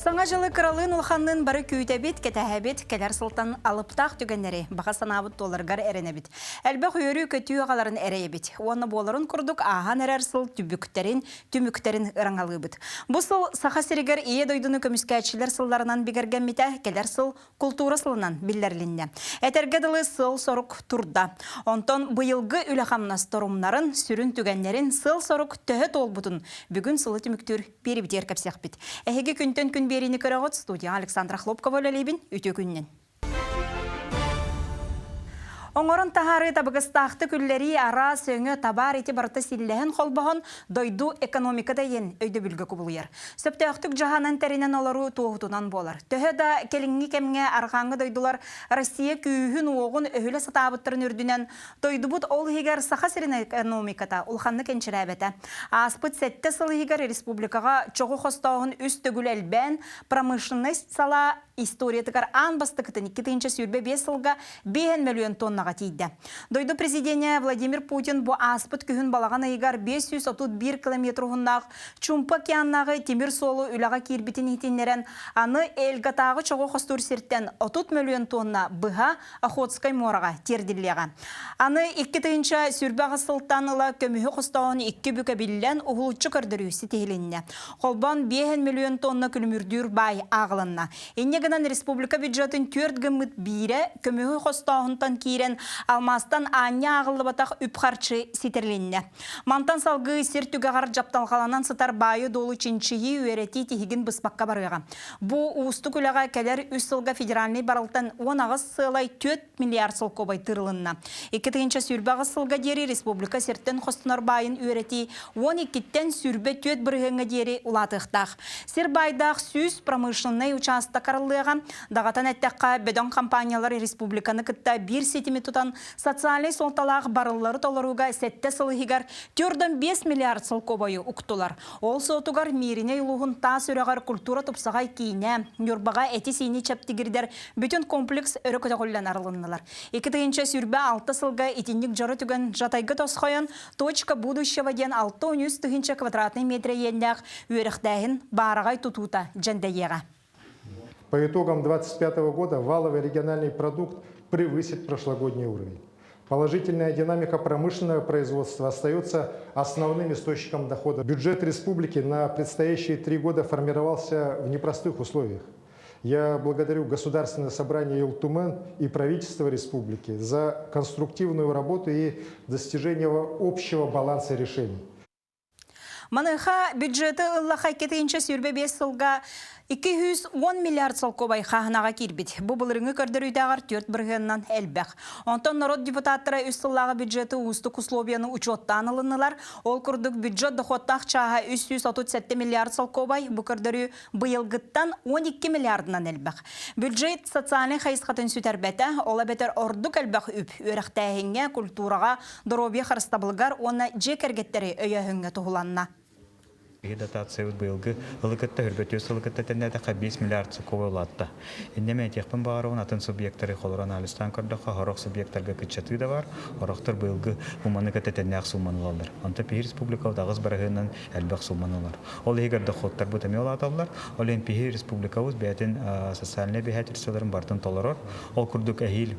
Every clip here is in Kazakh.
Саңа жылы кралын улханнын бары күйтәбет, кетәһәбет, кәләр сылтан алыптақ түгеннері, баға санабыт долларгар әренебет. Әлбәқ үйөрі көтүй ағаларын әрейбет. Оны боларын күрдік аған әрәр сыл түміктерін ыраңалыбыт. Бұл сыл саха серегер ие дойдыны көміскәтшілер сылларынан бігерген мете, кәләр сыл культура сылынан білдерлінне. Әтергеділі сыл сорық турда. Онтон бұйылғы үләқамнас торумнарын, сүрін түгеннерін сыл сорық төхет олбутын. Бүгін сылы түміктер берібдер кәпсек бит. Әхеге күнтен күн берini көрәғыт студия Александра Хлопкова өлелейбін үті күннен. Оңорын тахары табығыстақты күллері ара сөңі табар еті барты силләхін қолбағын дойду экономикада ен өйді бүлгі күбілуер. Сөптіқтік жағанан тәрінен олару туғытынан болар. Төхі да келіңгі кемге арғаңы дойдулар Россия күйін оғын өйлі сатабыттырын үрдінен дойду бұд ол егер сақа сірін экономиката ұлханны кеншірі әбеті. Аспыт сәтті сылы егер республикаға чоғы қостауын үсті гүл әлбән промышленность сала историятығар ан бастықытын 2-ші сүрбе 5 сылға 5 миллион тоннаға тейді. Дойду президенті Владимир Путин бұ аспыт күхін балаған айығар 531 километр ұғыннақ Чумпа кияннағы темір солы үліға кербетін етенлерін аны әлгатағы чоғы қостур серттен 30 миллион тонна бұға Охотскай мораға терділіға. Аны 2-ші сүрбе сылтанылы көмігі қостауын 2 бүкі білілен ұғылытшы көрдірісі тейілінне. Қолбан 5 миллион тонна күлмүрдүр бай ағылынна. Республика бюджетін 4 гымыт бире көмігі қостауынтан кейрен алмастан anya ағылы батақ үпқарчы сетерлінне. Мантан салғы сер түгағар жапталғаланан сытар байы долы ченчиі өреті тегін бұспаққа барыға. Бұл ұсты күліға кәлер үс сылға федеральный барылтан 10 ағыз сылай 4 миллиард сыл көбай тырылынна. 2-ші сүрбе ағыз сылға дері республика серттен қостынар байын өреті 12-тен сүрбе 4 бірғыңы дері ұлатықтақ. Сер байдақ сүз промышленный участа қарылыға дағатан әттәққа бөдон компаниялар республиканы күтті 1 сетімі тұтан социалей солталағы барылары толыруға сәтті сылығығар 4-5 миллиард сыл көбайы ұқтылар. Ол соғытығар меріне ұлығын тас өріғар культура тұпсағай кейіне, нүрбаға әті сейіне чаптигірдер бүтін комплекс өрі көтіғылдан арылынылар. 2-ші сүрбе 6 сылға етіндік жары түген жатайғы тосқойын точка будущего ден 6-13 квадратный метр еннәқ өріқтәйін барағай тұтуыта жәндәйеға. По итогам 2025 года валовый региональный продукт превысит прошлогодний уровень. Положительная динамика промышленного производства остается основным источником дохода. Бюджет республики на предстоящие 3 года формировался в непростых условиях. Я благодарю Государственное собрание Илтумен и правительство республики за конструктивную работу и достижение общего баланса решений. Маныха бюджеты ыллаха 2-ші сүрбе 5 сылға 210 миллиард сыл көбай қағынаға кербет. Бұл бұлырыңы көрдірүйдағар 4 біргеннен әлбәқ. Онтан народ депутаттары үс сыллағы бюджеті ұстық условияны учоттан алынылар. Ол күрдік бюджет доходтақ чаға 337 миллиард сыл көбай. Бұл көрдірі бұйылғыттан 12 миллиардынан әлбәқ. Бюджет социальный қайысқатын сүтәрбәті, ола бәтер ордық әлбәқ үп. Өріқтәйінге, культураға, дұробия қарыстабылғар, оны жекергеттері өйәхінге тұғыланна. Дотация былгы ылыкытта хүрбөтөс ылыкытта теннете 5 миллиард сукова латта. Иннеме техпен баарын атын субъекттары холоран алыстан көрдөккө хорок субъекттарга кычаты да бар. Хороктор былгы уманы кеттенек суманылар. Анта Пи республика дагыз барыгынан элбек суманылар. Ол эгер доходтар бу теме алаталар. Ол Пи республикабыз бетин социальный бехатирселерин бартын толорор. Ол курдук эхил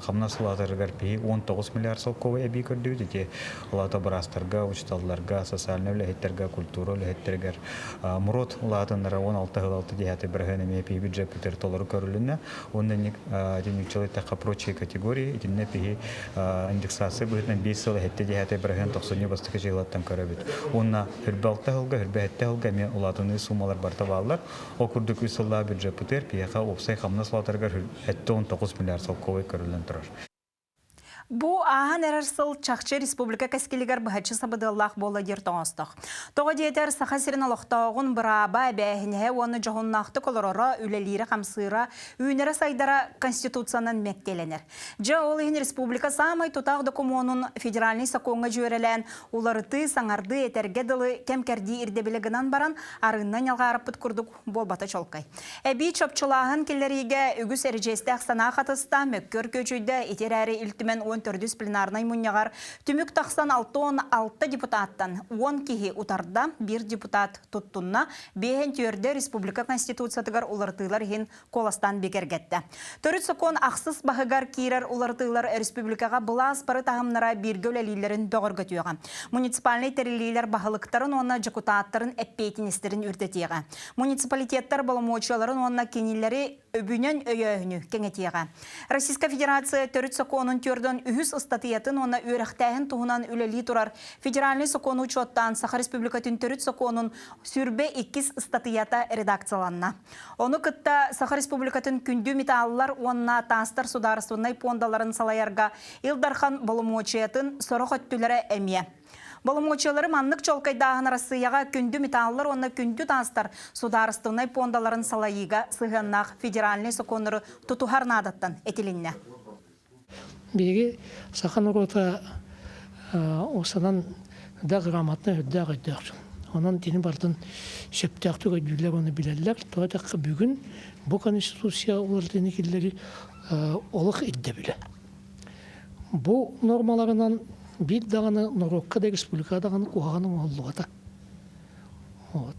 камнасылатыргар Пи 19 миллиард сукова эби көрдү дите. Олата барастарга, учталларга, социальный лехеттерге, культура Хеттергер Мурот улатыннара 16 дехаты браганы Пи бюджет путер толору көрүлүнө. Ондан денег человека прочие категории, идинне Пи индексация бытын 5 сыл хетте дехаты браган 90 бастыкы жылаттан көрөбүт. Онна хүрбалта хылга, хүрбетте хылга мен улатыны суммалар бартабаллар. Окурдук үсылла бюджет путер Пиха опсай камнаслатыргар хетте 19 миллиард сыл ковой көрүлүн турар. Бу ахан әрірсіл чақчы республика кәскелігер бұхатшы сабыдылақ болы дертің остық. Тоғы дейтер сақа сирін алықтауғын бұраба бәхіне оны жоғыннақты колорора үлелері қамсыра үйінері сайдара конституциянын мәктеленер. Жа ол ең республика самай тұтақ докумонын федеральный сақоңға жөрелен уларыты саңарды етергеділі кәмкәрді ирдебілігінен баран арыннан ялға араппыт күрдік болбаты чолқай. Әбей чопчылағын келлеріге үгіс әрежестәқ сана қатыста мөккөр көчүйді етер әрі үлтімен 24 пленарнай муньягар түмүк тахсан 6 депутаттан 10 кихи утарда, 1 депутат туттунна, бейхен түйерде Республика Конституциятыгар улартыйлар хин коластан бекергетті. Төрүт сокон ақсыз бағыгар кейрер улартыйлар Республикаға бұлас бары тағымнара бирге өлелейлерін бөғырға түйеға. Муниципальный терилейлер бағылықтарын онна жекутаттарын әппейтінестерін үрдетеға. Муниципалитеттер балымочаларын онна кенелері өбінен өйөйіні кеңетеға. Российская Федерация төрүт соконын түрден үхіс ұстатиятын онна өріқтәйін туғынан үлелі тұрар. Федеральный сокону учеттан Саха Республикатын төрүт соконын сүрбе 2 статията редакцияланна. Оны кытта Саха Республикатын күнді металлар онна тастар сударысынай пондаларын салаярга Илдархан балымочаятын сорық өттілері әмия. Балымочалары маннык чолкайдағын Россияға күнді металлар онна күнді тастар сударыстынай пондаларын салайыға сығаннақ федеральный соконыры тутухарнадаттан этилинне. Беги Сахан рота осанан да грамотно өддәг өддәг. Онан тени бардын шептәктүгә жүлләр оны биләлләр. Тоятак бүген бу конституция уларны килләре олык идде билә. Бу нормаларынан бит даганы Норокка да республикадагы куганың оллыгата. Вот.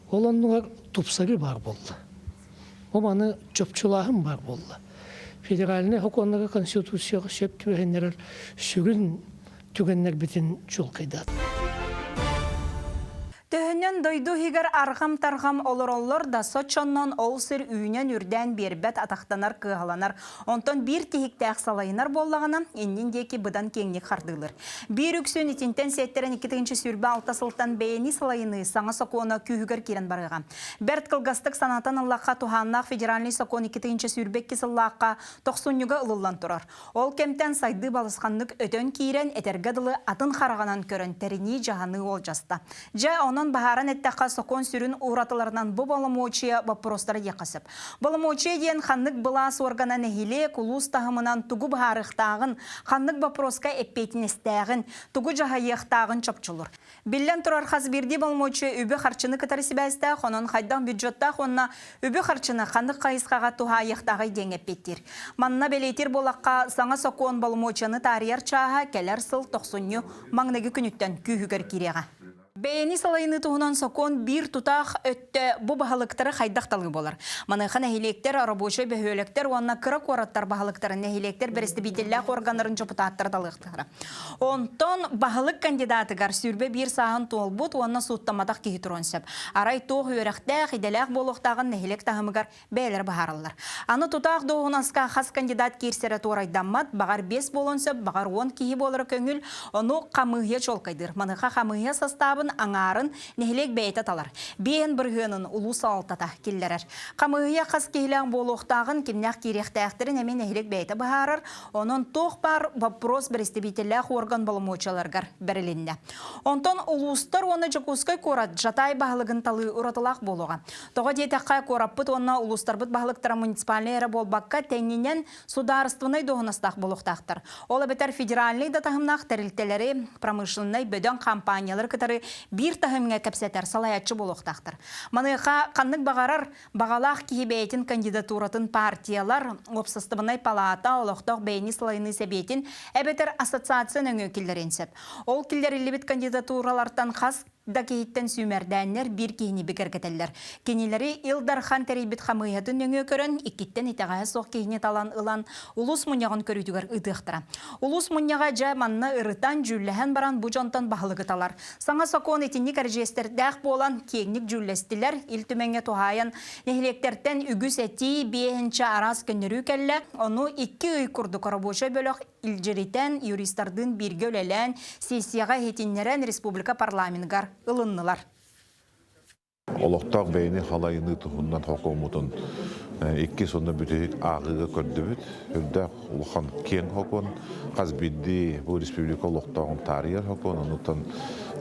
Олоннугар тупсары бар булды. Оманы чөпчүләһем бар булды. Федеральный хоконнага конституцияга шеп түгеннер сүгүн түгеннер битин жол кайдат. Төһөннен дойду хигер аргам-таргам олор да сочоннон олсыр үйінен үрден бербет атақтанар кыгаланар. Онтон бир тихиктәк салайынар боллағына, еннендеки бұдан кеңнек хардылыр. Бир үксін итинтен сеттерен 2-ші сүрбе алтасылтан бейні салайыны саңа сокуына күйігер керен барыға. Берт кылгастық санатан Аллаққа туханнақ федеральный сокуын 2-ші сүрбек кесіллаққа 90-ға ылылан тұрар. Ол кемтен сайды балысқанлық өтөн кейрен этергадылы атын қарағанан көрін тәріні жағаны ол жаста. Онон бахаран эттақа сокон сүрін уратыларынан бұ балымочия вопростары яқасып. Балымочия ден ханнык бұлас органа нәхиле кулус тағымынан тугу бахарықтағын, ханнык вопроска эппейтінестәғін, тугу жағайықтағын чопчулur. Биллен тұрар хазбирди балымочия үбі харчыны кытары сібәстәқ, онын хайдан бюджеттақ, онна үбі харчыны ханнык қайысқаға туға аяқтағы ден эппеттер. Манна белейтер болаққа саңа сокон балымочияны тарияр чаға кәлер сыл 90 маңнығы күніттен күйігер кереға. Бейни салайыны туғынан сокон бир тутақ өтті бұ бағалықтары қайдақталғы болар. Маныған әхелектер, рабочай бөхөлектер, онына кырық ораттар бағалықтарын әхелектер бірісті бейтелләқ органарын жопытаттар далықтары. Онтон бағалық кандидатыгар сүрбе бір сағын туыл бұд, онына суыттамадақ кейі тұронсып. Арай тоғы өріқті, қиделәқ болуқтағын әхелек тағымығар бәйлер бағарылар. Аны тутақ доғынасқа қас кандидат керсері торайдаммат, бағар 5 болонсып, бағар 10 кейі болыры көңіл, оны қамығия чолқайдыр. Маныға қамығия составын аңарын нехилек бәйті талар. Бейін біргінің ұлыс алтата келдерер. Қамығыя қас кейләң болуқтағын кемнәқ керектәқтірін әмен нехилек бәйті бағарыр. Оның тоқ бар вопрос бірістебетеләқ орган болымочаларғар бәрілінде. Онтан ұлыстар оны жүкускай корат жатай бағылығын талы ұратылақ болуға. Тоға детеққа кораппыт оны ұлыстар бұт бағылықтара муниципальный әрі болбаққа тәңінен сударыстығынай доғынастақ болуқтақтыр. Ол әбетер федеральный датағымнақ тәрілтелері промышленный бөден компаниялар кітары бир тахымға кәпсәтер салаятчы болуқтақтыр. Маныға қанның бағарар бағалақ кейбейтін кандидатуратын партиялар опсыстымынай палата олықтақ бейні салайыны сәбетін әбетер ассоциацияның өкілдерінсіп. Ол келдерілі бит кандидатуралардан қас да кейттен сүймердәннер бір кейіні бекергетелер. Кенелері Илдархан тәрейбет қамығатын өңі көрін, иккеттен итағая соқ кейіне талан ылан ұлыс мұнияғын көрітігер ұтықтыра. Ұлыс мұнияға жа манна ырытан жүлләхен баран бұжантан бағылығы талар. Саңа сокон етінік әржестер дәқ болан кейінік жүлләстілер, илтіменге туғайын нехілектерден үгіс әти бейінші арас көнірі кәлі, оны 2 үй күрді қарабоша бөліқ илжеритен юристардың бірге өлелән сессияға етіннерен республика парламентгар ылыннылар. Олықтақ бәйіні халайыны тұхыннан хокомутын 2 сонда бүтек ағыға көрді бүт. Үрдәқ ұлған кен хокон, қаз бидді бұл республика олықтағын тарияр хокон, онықтан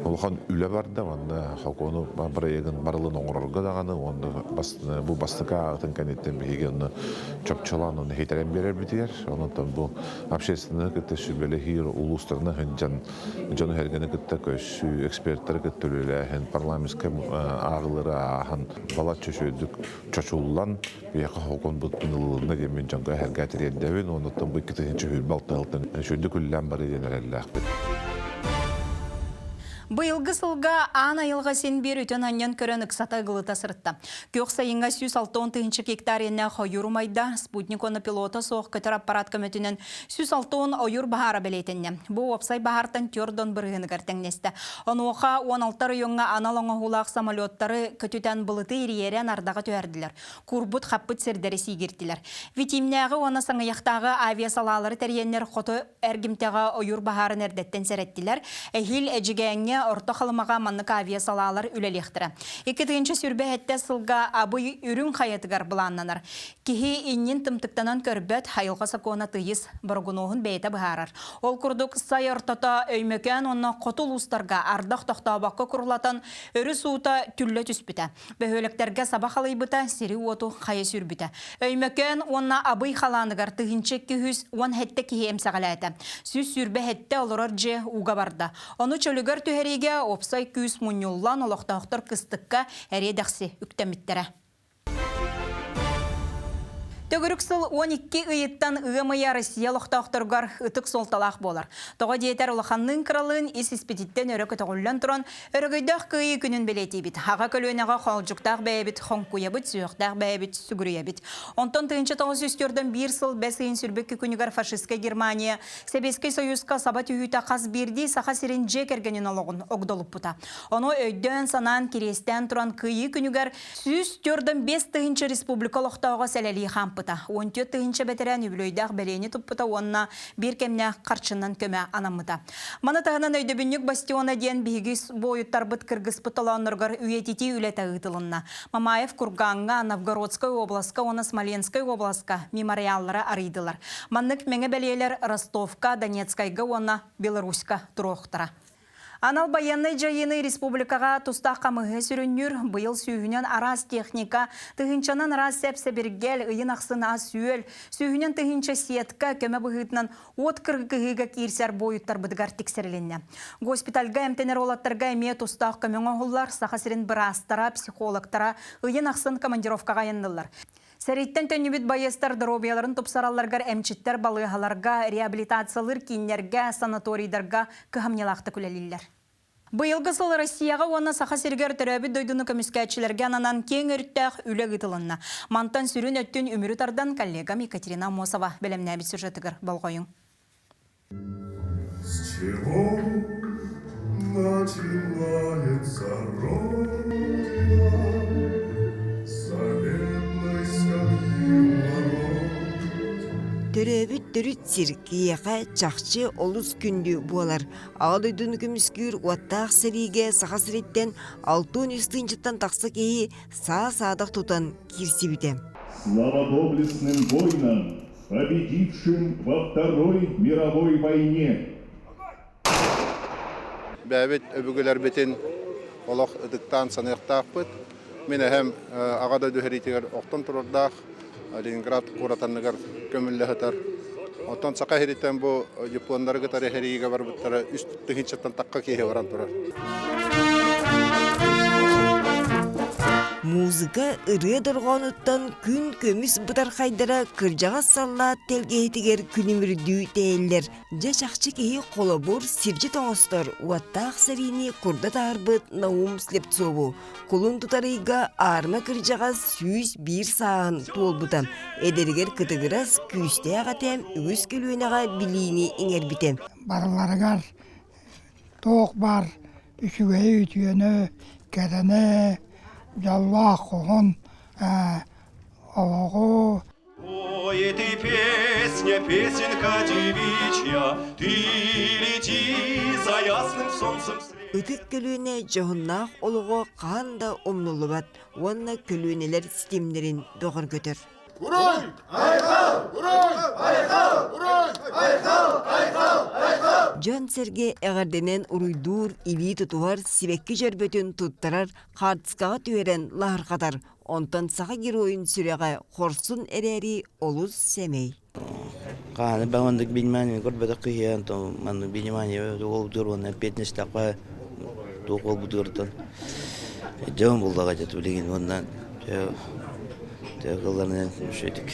Улхан үле барды, онда хокону барыгын барлын оңорорга даганы, онда бу бастыка атын канеттен бегенне чопчалан оны хейтерен берер битер. Онтан бу общественный кытты сүбеле хир улустарына хынжан жон хергене кытта көш эксперттер кыттылы хен парламентке агылары ахан бала чөшөдүк чочуллан бияка хокон бутунлуна демен жанга хергәтерен дәвен онтан бу кытын чөһүл балталтын шөндү күллән бары денеләр. Быйылгы сылга ана йылға сен бер өтен аннан көрін ықсата ғылыта сырытта. Көк сайынға 160 гектарына қойыр майда спутник оны пилота соқ көтір аппарат көмөтінен 160 ойыр бағара білетінне. Бұл опсай бағартан төрдон біргіні кәртәңнесті. Оны оқа 16 районға аналаңа хулақ самолеттары көтітен бұлыты еререн ардаға төәрділер. Курбут қаппыт сердері сигертілер. Витимнәғы оны саңаяқтағы авиасалалары тәреннер қоты әргімтеға ойыр бағарын әрдеттен сәреттілер. Әхил әжігәңе орта қалымаға маннық авиасалалар үлелектірі. Екетігінші сүрбе әтті сылға абый үрін қаятығар бұланнанар. Кихи иннен тымтықтанан көрбет хайылға сакуына тыйыз бұрғынуғын бәйті бұхарар. Ол күрдік сай ортата өймекен онна қотыл ұстарға ардақ тоқтабаққа күрлатан өрі суыта түрлі түспіті. Бөхөлектерге сабақ алайбыта сері оту қайы сүрбіті. Өймекен онна абый қаланығар тыгінші күйіз он хетті кихи емсағалайты. Сүз сүрбе әтті олырар же уға барды. Оны чөлігер түхереге опсай күйіз мұнюллан олықтақтыр кыстыққа әредақсы үктеміттері. Төгіріксіл 12 ұйыттан ұғымыя Россия лоқтақтырғар ұтық солталақ болар. Тоға дейтер ұлықанның қыралын ес-еспетиттен өрі көтіғылын тұран өрігейдақ күйі күнін білеті бит. Хаға көлуінеға қолжықтақ бәйбіт, қонқуя бит, сүйіқтақ бәйбіт, сүгірия бит. Онтан түйінші тоғыз үстерден бір сыл бәсейін сүрбеккі күнігар фашистке Германия, Себеске Союзқа сабат үйіта қаз берді сақа сирен жек әргенін олығын оғдолып бұта. Оны өйден санан керестен тұран күйі күнігар сүстерден 5 түйінші республика лоқтауға сәләлі қамп. 14 тыгынча бәтерән үбілөйдәқ бәлейні тұппыта онына бір кәмне қарчыннан көмә анамыта. Маны тағынан өйдөбіннік бастиона ден бігіз бойыттар бұт кіргіз бұталанырғар үйететі үлеті ұйтылынна. Мамаев Курганға, Новгородскай обласка, оны Смоленскай обласка мемориаллары арыйдылар. Маннык мәңі бәлейлер Ростовка, Донецкайға, оны Беларуська тұроқтыра. Анал баянный жайыны республикаға тұстақ қамығы сүріннүр, бұйыл сүйінен арас техника, тұхынчанан арас сәпсәбергел, ұйын ақсын аз сүйел, сүйінен тұхынча сетка, көмі бұғытынан от кіргіға керсер бойыттар бұдығар тексеріленне. Госпитальға әмтенер олаттарға әме тұстақ көмің оғылар, сақасырын бірастара, психологтара, ұйын ақсын командировкаға енділер. Сәрейттен төнібіт байестар дробияларын тұпсараларғар әмчіттер балығаларға, реабилитациялыр кейінлерге, санаторийдарға кығамнелақты күлелілер. Бұйылғы сыл Россияға оны сақа сергер түрәбі дойдыны көміскәтшілерге ананан кең өрттәқ үлі ғытылынна. Мантан сүрін өттін өмірітардан коллегам Екатерина Мосова бәлемнәбі сюжетігір болғойын. С чего начинается родина? Заветной скамьи ворот. Төрөбүт төрүт сиркияға чақчы олус күнді болар. Ağlıydın көміскүр уаттақ сәриге сақасыреттен 6 үстінжіттан тақсы кейі саа-саадық тұтан кирси біте. Слава доблестным воинам, победившим во Второй мировой войне. Бәбет өбігілер бетін олақ ұдықтан санықтақ бұд. Мен әхем ағада дөхеритігер оқтан тұрырдақ. Ленинград қоратанығар көмілі ғытар. Оттан сақа хереттен бұл дипломдары ғытары херейге бар бұттары үст түгіншеттен таққа кейе баран тұрар. Музыка ыры дұрғануттан күн көміс бұдар қайдара кыржаға салла телгейтігер күнімірді тәйілдер. Жашақчы кейі қолабор сиржі тоңыстар уаттақ сәрейіне құрда тарбыт Наум Слепцову. Құлын тұтарыйға арма кыржаға сүйіз бір сағын толбыта. Әдергер кытығырас күйісте ағатем өз көлуенаға білейіне еңер бітем. Барыларығар тоқ бар, үшіге үтіені, кәріне, Жалла қоғын алағу. Ой, ты песня, песенка девичья, ты лети за ясным солнцем. Үтік көлуіне жоғыннақ олығы қанда омнулы бат, онна көлуінелер системдерін доғыр көтір. Жан Серге әғарденен ұруйдур, или тұтуар, сибекки жөрбөтін тұттарар, қартысқаға түйерен лағыр қатар. Онтан саға героин сүреға қорсын әрәрі олыз семей. Қаны бағындық білмәне көрбәді қиын, мәні білмәне ол тұрғаны петнештаққа тоқол бұдырдан. Жауын бұлдаға жеті білеген ондан тәғыларынан үшедік.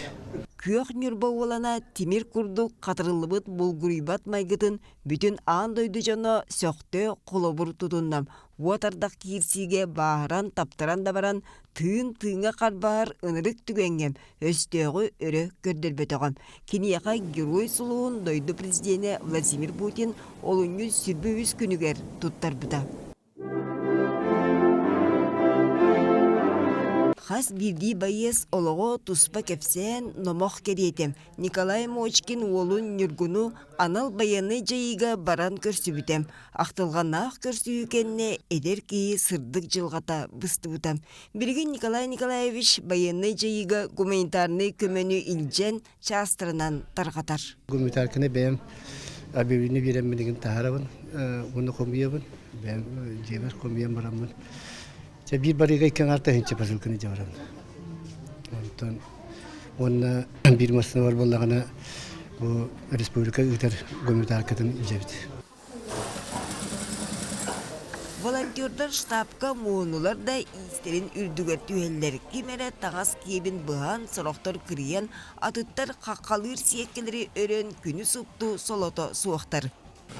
Күйақ нүрба олана темір күрдік қатырылыбыт бұлгұрибат майгытын бүтін аң дойды жана сөқті қолобыр тұтыннам. Уатардақ кирсиге бағыран таптаран да баран тыын-тыынға қарбағар ынырық түгенгем өстеғі өрі көрділбетіғам. Кенияға герой сұлуын дойды президенті Владимир Путин олыңы сүрбі үз күнігер тұттар бұда. Хас бирди байес олого туспа кепсен номох керетем. Николай Мочкин олун нүргуну анал баяны жайыга баран көрсүбүтем. Ақтылғанақ көрсүюкенне эдер кии сырдык жылғата быстыбытам. Бирген Николай Николаевич баяны жайыга гуманитарный көмөнү илжен частырынан тарғатар. Гуманитарканы бәйім объявление берем менеген тахарабын, оны комбиябын, бәйім жебер комбиян барамын. Bir barıga iken arta hinçe pasılkını cevaplarım. Ondan onun bir masası var bollağına bu Respublika ıtar gümrüt katın icabeti. Волонтердар штабка муынулар да истерин үрдүгер түйеллер кимере тағас киебин бұған сұрақтар кірген атыттар қаққалыр сиеккелері өрен күні сұпту солото суақтар.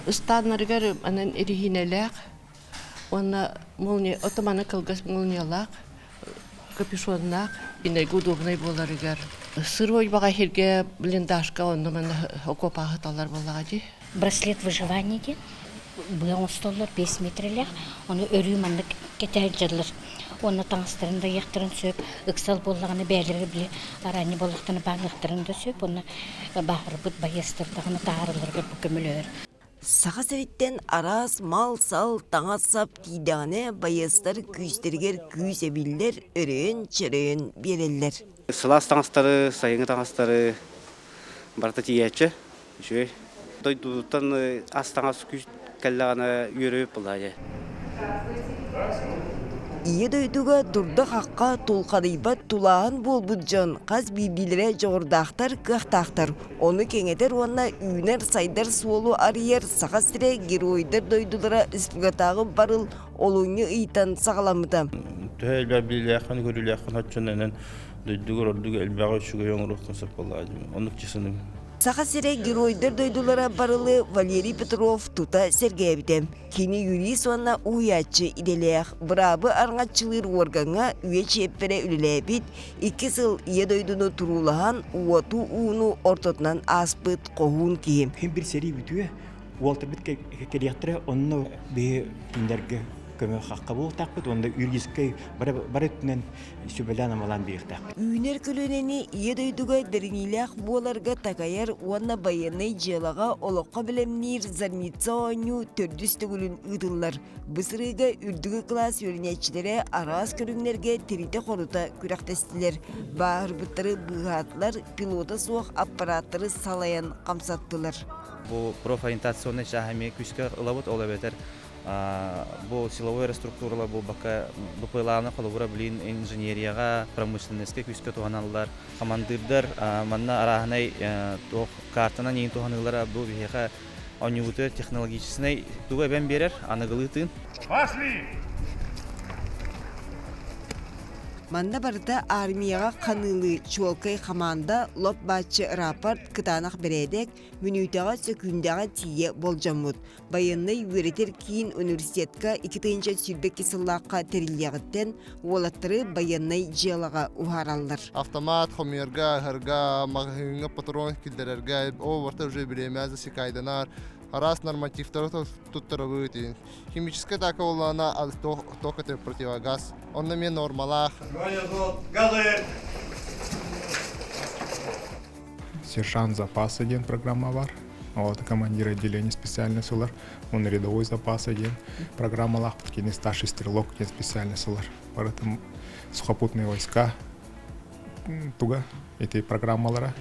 Ыстаннаргар анан эрихинелек, она молния отомана калгас молниялак, капюшоннак, инег удобный боларыгар. Сырой бага херге блиндашка онно мана окопа талар боллагади. Браслет выживания ди. Бұян ұсталар 5 метрлер, оны өрі маңдық кетер жадылыр. Оны таңыстырында яқтырын сөп, ұқсал болағаны бәлері біле, араны болақтаны бағықтырында сөп, оны бағыр бұд байыстырдағаны тағырылырға бүкімілер. Саға сәветтен арас, мал, сал, таңасап кейдағаны байыстар күйістергер күйсебілдер өрен, чырын берелер. Сылас таңастары, сайыңы таңастары барта тиячы, жөй. Дойдуыттан астаңас күйіст кәллағана үйіріп бұлайды. Ие дойдуға дұрды қаққа толқадайбат тулағын болбұд жан қаз бейбілері жоғырдақтар, қақтақтар. Оны кеңетер онына үйінер сайдар суолу арияр саға сіре геройдар дойдулары республикатағы барыл олуңы ыйтан сағаламыда. Төхәлбәр біліләқін, көріләқін атчынынан дойдуғыр ордуға әлбәға үшіге оңырықтың сап болады. Оның чесінің. Саға сіре геройдар дойдулара барылы Валерий Петров тута сергебдем. Кені юрис онна уячы иделеяқ. Бұрабы арңатчылыр органға үйе чеппере үліләбіт. 2 сыл ие дойдуны тұрулаған уату уыну ортотынан аспыт қоғын кейім. Хем бір сери бүтуе, уалтыр біт кәдияқтыры онына бейі күндерге көмі қаққа бұл тақпыт, онда үргізкей бар өттінен сөбелі анамалан бейіқтақ. Үйінер көлінені ие дойдуға дәрінеліғ боларға тағайар уанна баянай желаға олыққа білемнер зарница ойну төрдістігілін ұдылар. Бұсырыға үрдігі класс өрінетшілері арас көріңлерге терите қорута күрақтестілер. Бағыр бұттары бұғатлар пилота суақ аппараттары салаян қамсаттылар. Бұл профориентационный жағаме күшкі ұлабыт олы бетер. Бұл силовой реструктуралы бұл бұпайлағына қолыбыра білін инженерияға, промышленеске күшкі туғаналылар. Командырдар манна арағынай картынан ең туғанылары бұл бейеға университет технологическісіне туға бән берер, анығылы тын. Пошли! Манда барда армияға қанылы чуалкай қаманда лоп бачы рапорт кытанақ бередек мүнүйтаға сөкүндіға тие болжамыд. Байынны өретер кейін университетка 2-тінші сүрбек кесыллаққа терілияғыттен олаттыры байынны желаға ухаралдар. Автомат, хомерга, харга, мағыңа патрон кілдерерге, о, варта уже беремезі секайданар. Раз нормативтары туттары өтейін. Химическая така олана ал токаты противогаз. Он на мен нормалах. Сержант запас один программа бар. Вот командир отделения специальный сулар. Он рядовой запас один. Программа лах, старший стрелок, специальный сулар. Поэтому сухопутные войска туга эти программалара.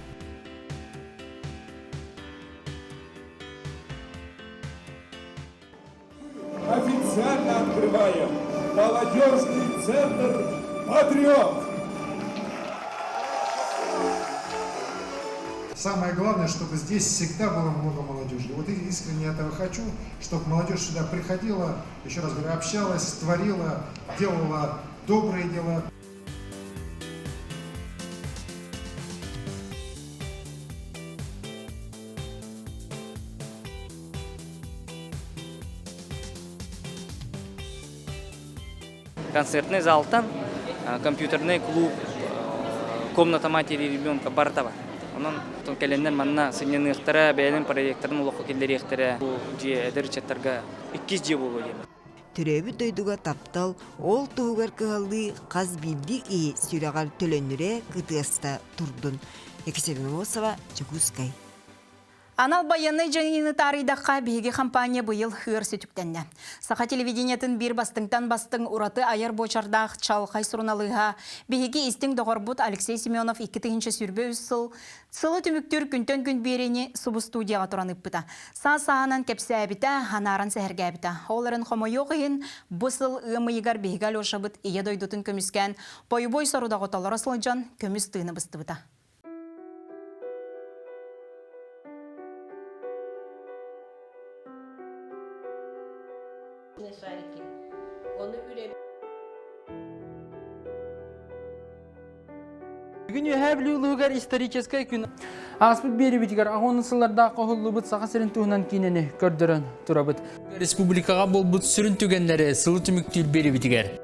Официально открываем молодежный центр «Патриот». Самое главное, чтобы здесь всегда было много молодежи. Вот искренне этого хочу, чтобы молодежь сюда приходила, еще раз говорю, общалась, творила, делала добрые дела. Концертный залтан, компьютерный клуб, комната матери ребенка Бартова. Onun kelenden manna sınyanıqtara bəyin proyektlərin uluqı kelləriqtara bu dərçətlərə 2 jə bolur. Төрөбү дойдуга таптал, ол тугар кыгалды каз билдик и сүрагар төлөнүрө кытыста турдун. Екатерина Осова, Чекускай. Анал баянный жанины тарыйдаққа беге компания бұйыл хыр сөтіктенне. Сақа телевидениятын бір бастыңтан бастың ураты айыр бочардақ чалқай сұрыналыға беге истің доғырбұт Алексей Семенов 2-тігінші сүрбе үссіл сылы түміктір күнтен күн берені субы студияға тұранып бұта. Сағанан кәпсі әбіті, анарын сәхірге әбіті. Оларын қомайоқ ең бұсыл ұмыйығар беге алоша бұт ие дойдутын көміскен бой-бой сарудағы оталар асылжан көміс тыны бұсты бұта. Бүгін өйәбілі ұлығар историческай күн. Ағаспыт бері бітігер ағонысыларда қоғылы бұт сақа сірін туғынан кейнені көрдірін тұра бұт. Республикаға бол бұт сүрін түгенлері сылы түміктіл бері бітігер.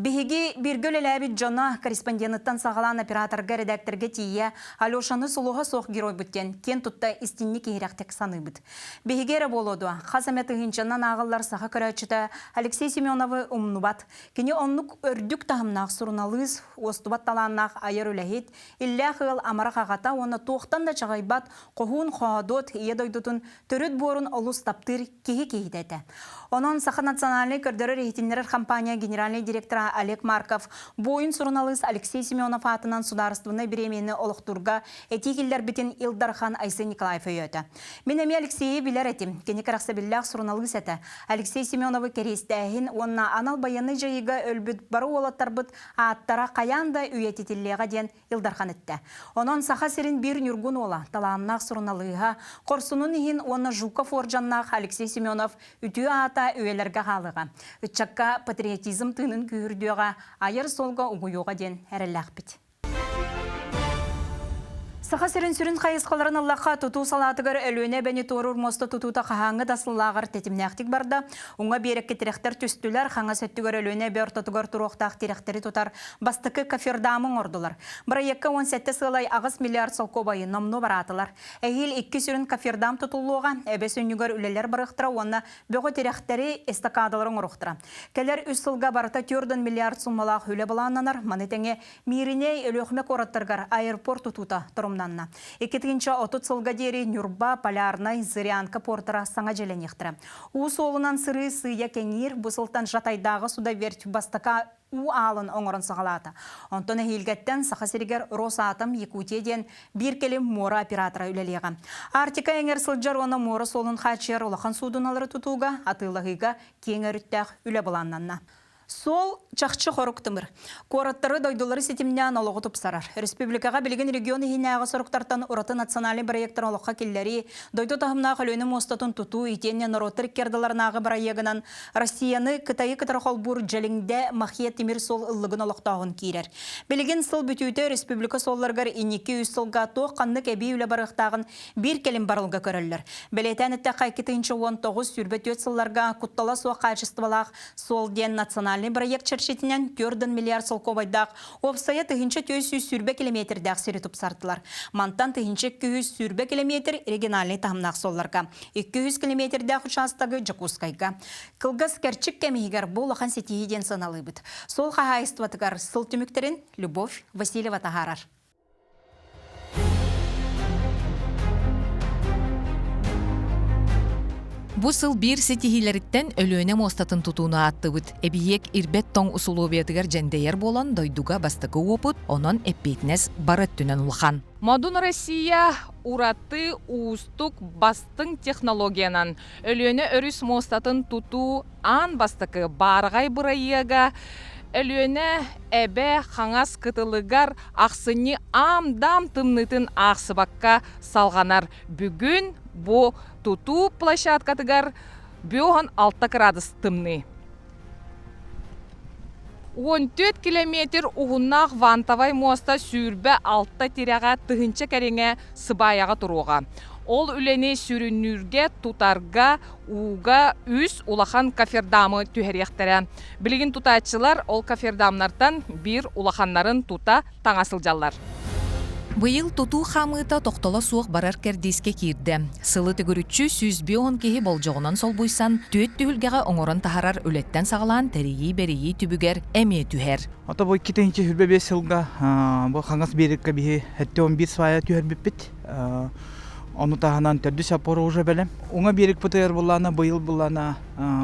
Беги биргөл эләбит жона корреспонденттан сағалан операторға редакторға тие Алешаны сұлуға соқ герой бүттен кен тұтта истинні кейрақтек саны бұд. Бегегері болуду. Қазаметі ғынчанан ағылар саға көрәчіті Алексей Семеновы ұмнубат. Кені онлық өрдік тағымнақ сұрыналыз, остубат таланнақ айыр өләхет, иллә қыл амара қағата оны тоқтан да чағайбат қоғын қоғадот едойдутын төрет борын олыс таптыр кейі-кейдеті. Onun Saha Naциональный көрдері рейтинлер компания генеральный директора Олег Марков бойын сұрыналыз Алексей Семенов атынан сударствыны беремені олықтурға этикелдер бітін Илдархан Айсы Николаев өйеті. Мен әме Алексейі білер әтім, кені қарақса білләқ сұрыналыз әті. Алексей Семеновы керестәхін, онна анал баяны жайыға өлбіт бары олаттар бұд аттара қаянда үйететіліға ден Илдархан әтті. Onun Saha серін бір нүргін ола, таланнақ сұрыналыға, қорсының ехін оны Жуков оржаннақ Алексей Семенов үті ата өйлерге қалыға. Үтчакка патриотизм тынын күйірдіға, айыр солға ұғыуға ден әріләқ біт. Саха сірін-сүрін қайысқаларын Аллахқа тұту салатығыр әлуіне бәне торыр мосты тұтута қағаңы дасылағыр тетімнәқтік барды. Оңа берекке тіректер түстілер, қаңа сөттігір әлуіне бәр тұтығыр тұруқтақ тіректері тұтар бастықы кафирдамың ордылар. Бұра 2-17 сылай ағыз миллиард солко байы номну баратылар. Әйел 2 сүрін кафирдам тұтылуға, әбес өнігір үлелер біріқтіра, оны бөғі тіректері эстакадаларын ұрықтыра. Кәлер үс сылға барыта 4 миллиард суммалақ үлі балананар, манетеңе миріне өліқмек ораттырғар аэропорт тұтута тұрымна. Екетігінші отут сылға дері Нюрба, Полярнай, Зырянка портыра саңа желенектірі. Уыс олынан сыры сыя кәңір бұсылтан жатайдағы суда верт бастака у алын оңырын сағалаты. Онтоны хелгеттен Саха серігер Росатом Якутияден бір келім мора оператора үлелеға. Артика әңер сылжар оны мора солын қачер олақан судыналары тұтуға, атылығыға кеңеріттәқ үлі баланнанна. Сол чақчы қорықтымыр. Қораттары дойдулары сетімнен олығы тұпсарар. Республикаға білген регионы хинәғы сұрықтартан ұраты национальный проекттар олыққа келлері, дойду тағымна қалуыны мостатын тұту, итеннен ұротыр кердаларнағы барайығынан Россияны Қытайы кітар қолбұр жәліңді махия темір сол ұлығын олықтағын кейрер. Білген сыл бүтүйті республика солларғар инекі үз сылға тоқ қанны кәбей үлі барықтағын бір келім барылға көрілер. Білетән әтті қайкетінші 19 сүрбет өт сылларға құттала соқ қайшыстывалақ сол ден национальный региональный проект чаршетинен 4 миллиард солковайдақ, опсая тыгынчы 200 сүрбе километрдақ сері тұпсартылар. Мантан тыгынчы 200 сүрбе километр региональный тамнақ солларға, 200 километрдақ участагы Жакускайга. Кылгас керчик кемейгер болақан сетейден саналы бұд. Сол қағайыстыватығар сыл түміктерін Любовь Васильева тағарар. Бу сыл бир сетихилеріттен өлөне мостатын тутуна аттыбыт. Эбиек ирбет тоң усулубиятыгар жендейер болан дойдуга бастыкы опыт, онон эппейтнес барыт түнен улхан. Модун Россия ураты устук бастың технологиянан. Өлөне өрүс мостатын туту ан бастыкы баргай бұрайыга, өлөне әбе қаңас кытылыгар ақсыны амдам тымнытын ақсыбакка салғанар. Бүгін бу туту площадкатыгар бөған 6 градус тымны. 14 километр уғыннақ Вантавай моста сүрбе 6 тиряға тыгынча кәреңе сыбаяға тұруға. Ол үлені сүрінүрге тутарға уға үз улахан кафердамы түхеректері. Білген тутачылар ол кафердамнардан бір улаханнарын тута таңасылжалар. Быйыл туту хамыта тоқтола суық барар кердеске кирді. Сылы түгірүтчі сүзбеон кеhi болжоғынан сол бұйсан, төт түхілгеға оңорын тахарар өлеттен сағылан тәрейі-берейі түбігер әме түхер. Ата бой кетенче хүрбе 5 жылға бұл қаңас берікке бейі әтті 11 свая түхер біппіт. Оны тағынан түрді сапоры уже бәлем. Оңа берік бұтығыр бұлана, бұйыл бұлана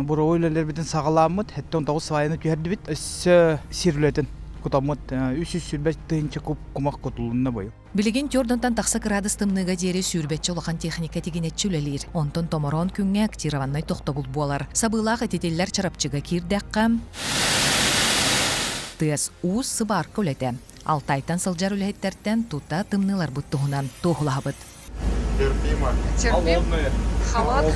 бұра ойлалар бітін сағаламыд, әтті 19 сваяны түхерді біт. Өссі сирулетін. Кутамыт 300 тыгынча куб кумак котулунна бой. Билеген тёрдонтан тақса градус тымныга жери сүрбетчі олахан техника тегенетчі үлелер. Онтон томорон күнге актированной тоқтобул болар. Сабылақ этетеллер чарапчыга кирдәққа. Тыз уыз сыбарка үлеті. Алтайтан сылжар үлеттерден тута тымнылар бұттығынан тоғылабыд. Терпим. Халат.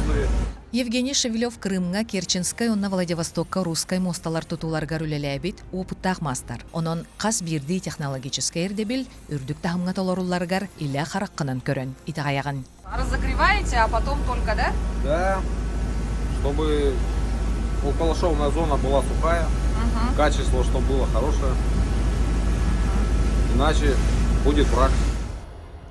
Евгений Шевелев Крымга, Керченскай, онна Владивостокка, Русскай мосталар тутуларга үлеләбит, опыттақ мастар. Онон қас бирди технологическай ердебіл, үрдік тахымға толоруларгар илә хараққынан көрін, итағаяған. Разогреваете, а потом только, да? Да, чтобы околошовная зона была сухая, качество, чтобы было хорошее, иначе будет враг.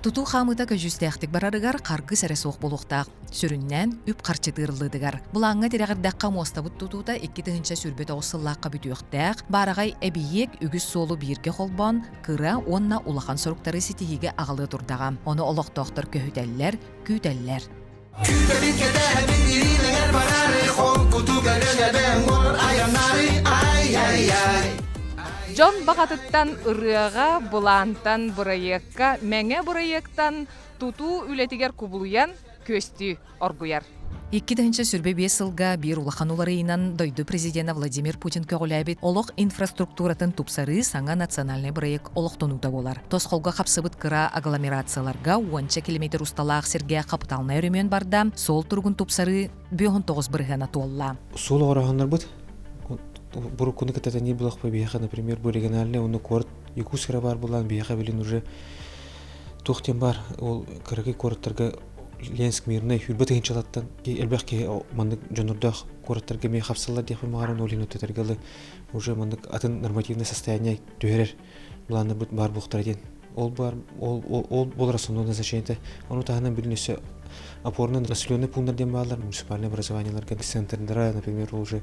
Туту хамыта көжүстәқтік барарыгар қарғы сәрі соқ болуқтақ. Сүріннен үп қарчытырылыдыгар. Бұлаңға терағырдаққа мостабыт тутута 2-тігінші сүрбет оғысыллаққа бүтіқтәқ. Барағай әбиек үгіз солу бірге қолбан, кыра онна улахан сұрықтары сетихиге ағылы тұрдаға. Оны олықтақтыр көхүтәлләр, күтәлләр. Жон бағатыттан ұрыға, бұлантан бұрайыққа, мәңе бұрайықтан туту үлетігер күбілуян көсті оргуяр. 2-тігінші сүрбе 5 сылға бір улахан уларыйынан дойду президента Владимир Путин көғіләбет олық инфраструктуратын тупсары саңа национальный проект олықтонута болар. Тосқолға қапсыбыт кыра агломерацияларға 10 километр усталақ серге қапыталына өрімен барда, сол тұрғын тупсары 9 бірғана толла. Сол орағандар бұд? Буру куны катата не было по бияха, например, бу региональный, он корт Якутская бар булан бияха билин уже тухтен бар, ол кыргы корттарга Ленск мирный хүрбет генчалаттан элбек ки мандык жонурдах корттарга ме хапсаллар деп магаран олин өтөтөргөлө уже мандык атын нормативное состояние төрер буланы бут бар бухтарден. Ол бар, ол болар основное назначение. Он таханан билинесе опорный населенный пунктардан барлар, муниципальное образованиеларга центрдера, например, уже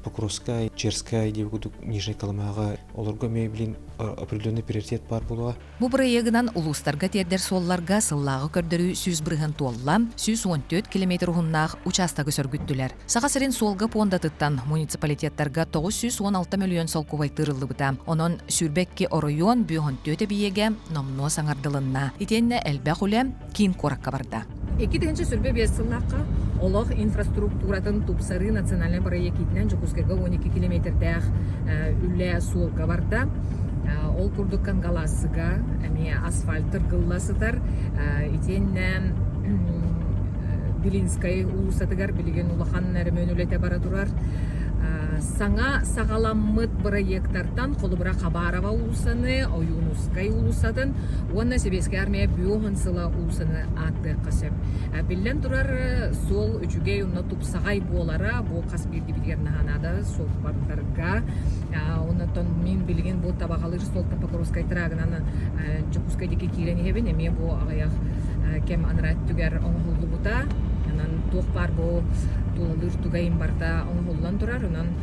Покровская, Черская, Нижний Колымага, оларга мейблин определенный приоритет бар болуға. Бу проегынан улустарга тердер солларга сыллағы көрдірі сүз бірген туалла, 114 километр ұғыннақ участағы сөргүттілер. Саға сірін солға пондатыттан муниципалитеттарға 916 миллион сол кувайтырылы бұта. Онын сүрбекке оройон бүйін төте биеге номно саңардылынна. Итенне әлбәқ үлі кейін қораққа барда. 2-тігінші сүрбе 5 сыллаққа олық инфраструктуратын тупсары национальный проектінен Жакускайга 12 километрдәқ үлі суолға барда. Ол күрдіккен галасыға, асфальтыр гылласыдар, итенне Белинскай улусатыгар билеген улахан әрімен өлете бара тұрар. Саңа сағаламмыт проекттартан Холубра Хабарова улусаны, Оюнускай улусатын, онна Себеске армия бүйоғын сыла улусаны аты қасып. Білен тұрар сол үчүгей онна тупсағай болара, бұл қас бірді білген нағанада сол бардарға. Оннан мен білген бұл табағалыр сол Тапокоровскай тұрағынан Жокускай деке кейрен ебін, еме бұл ағаяқ кем анырат түгер оңғылды бұта. Тоқ бар бұл тулалыр тугайын барта оңғылдан тұрар. Онан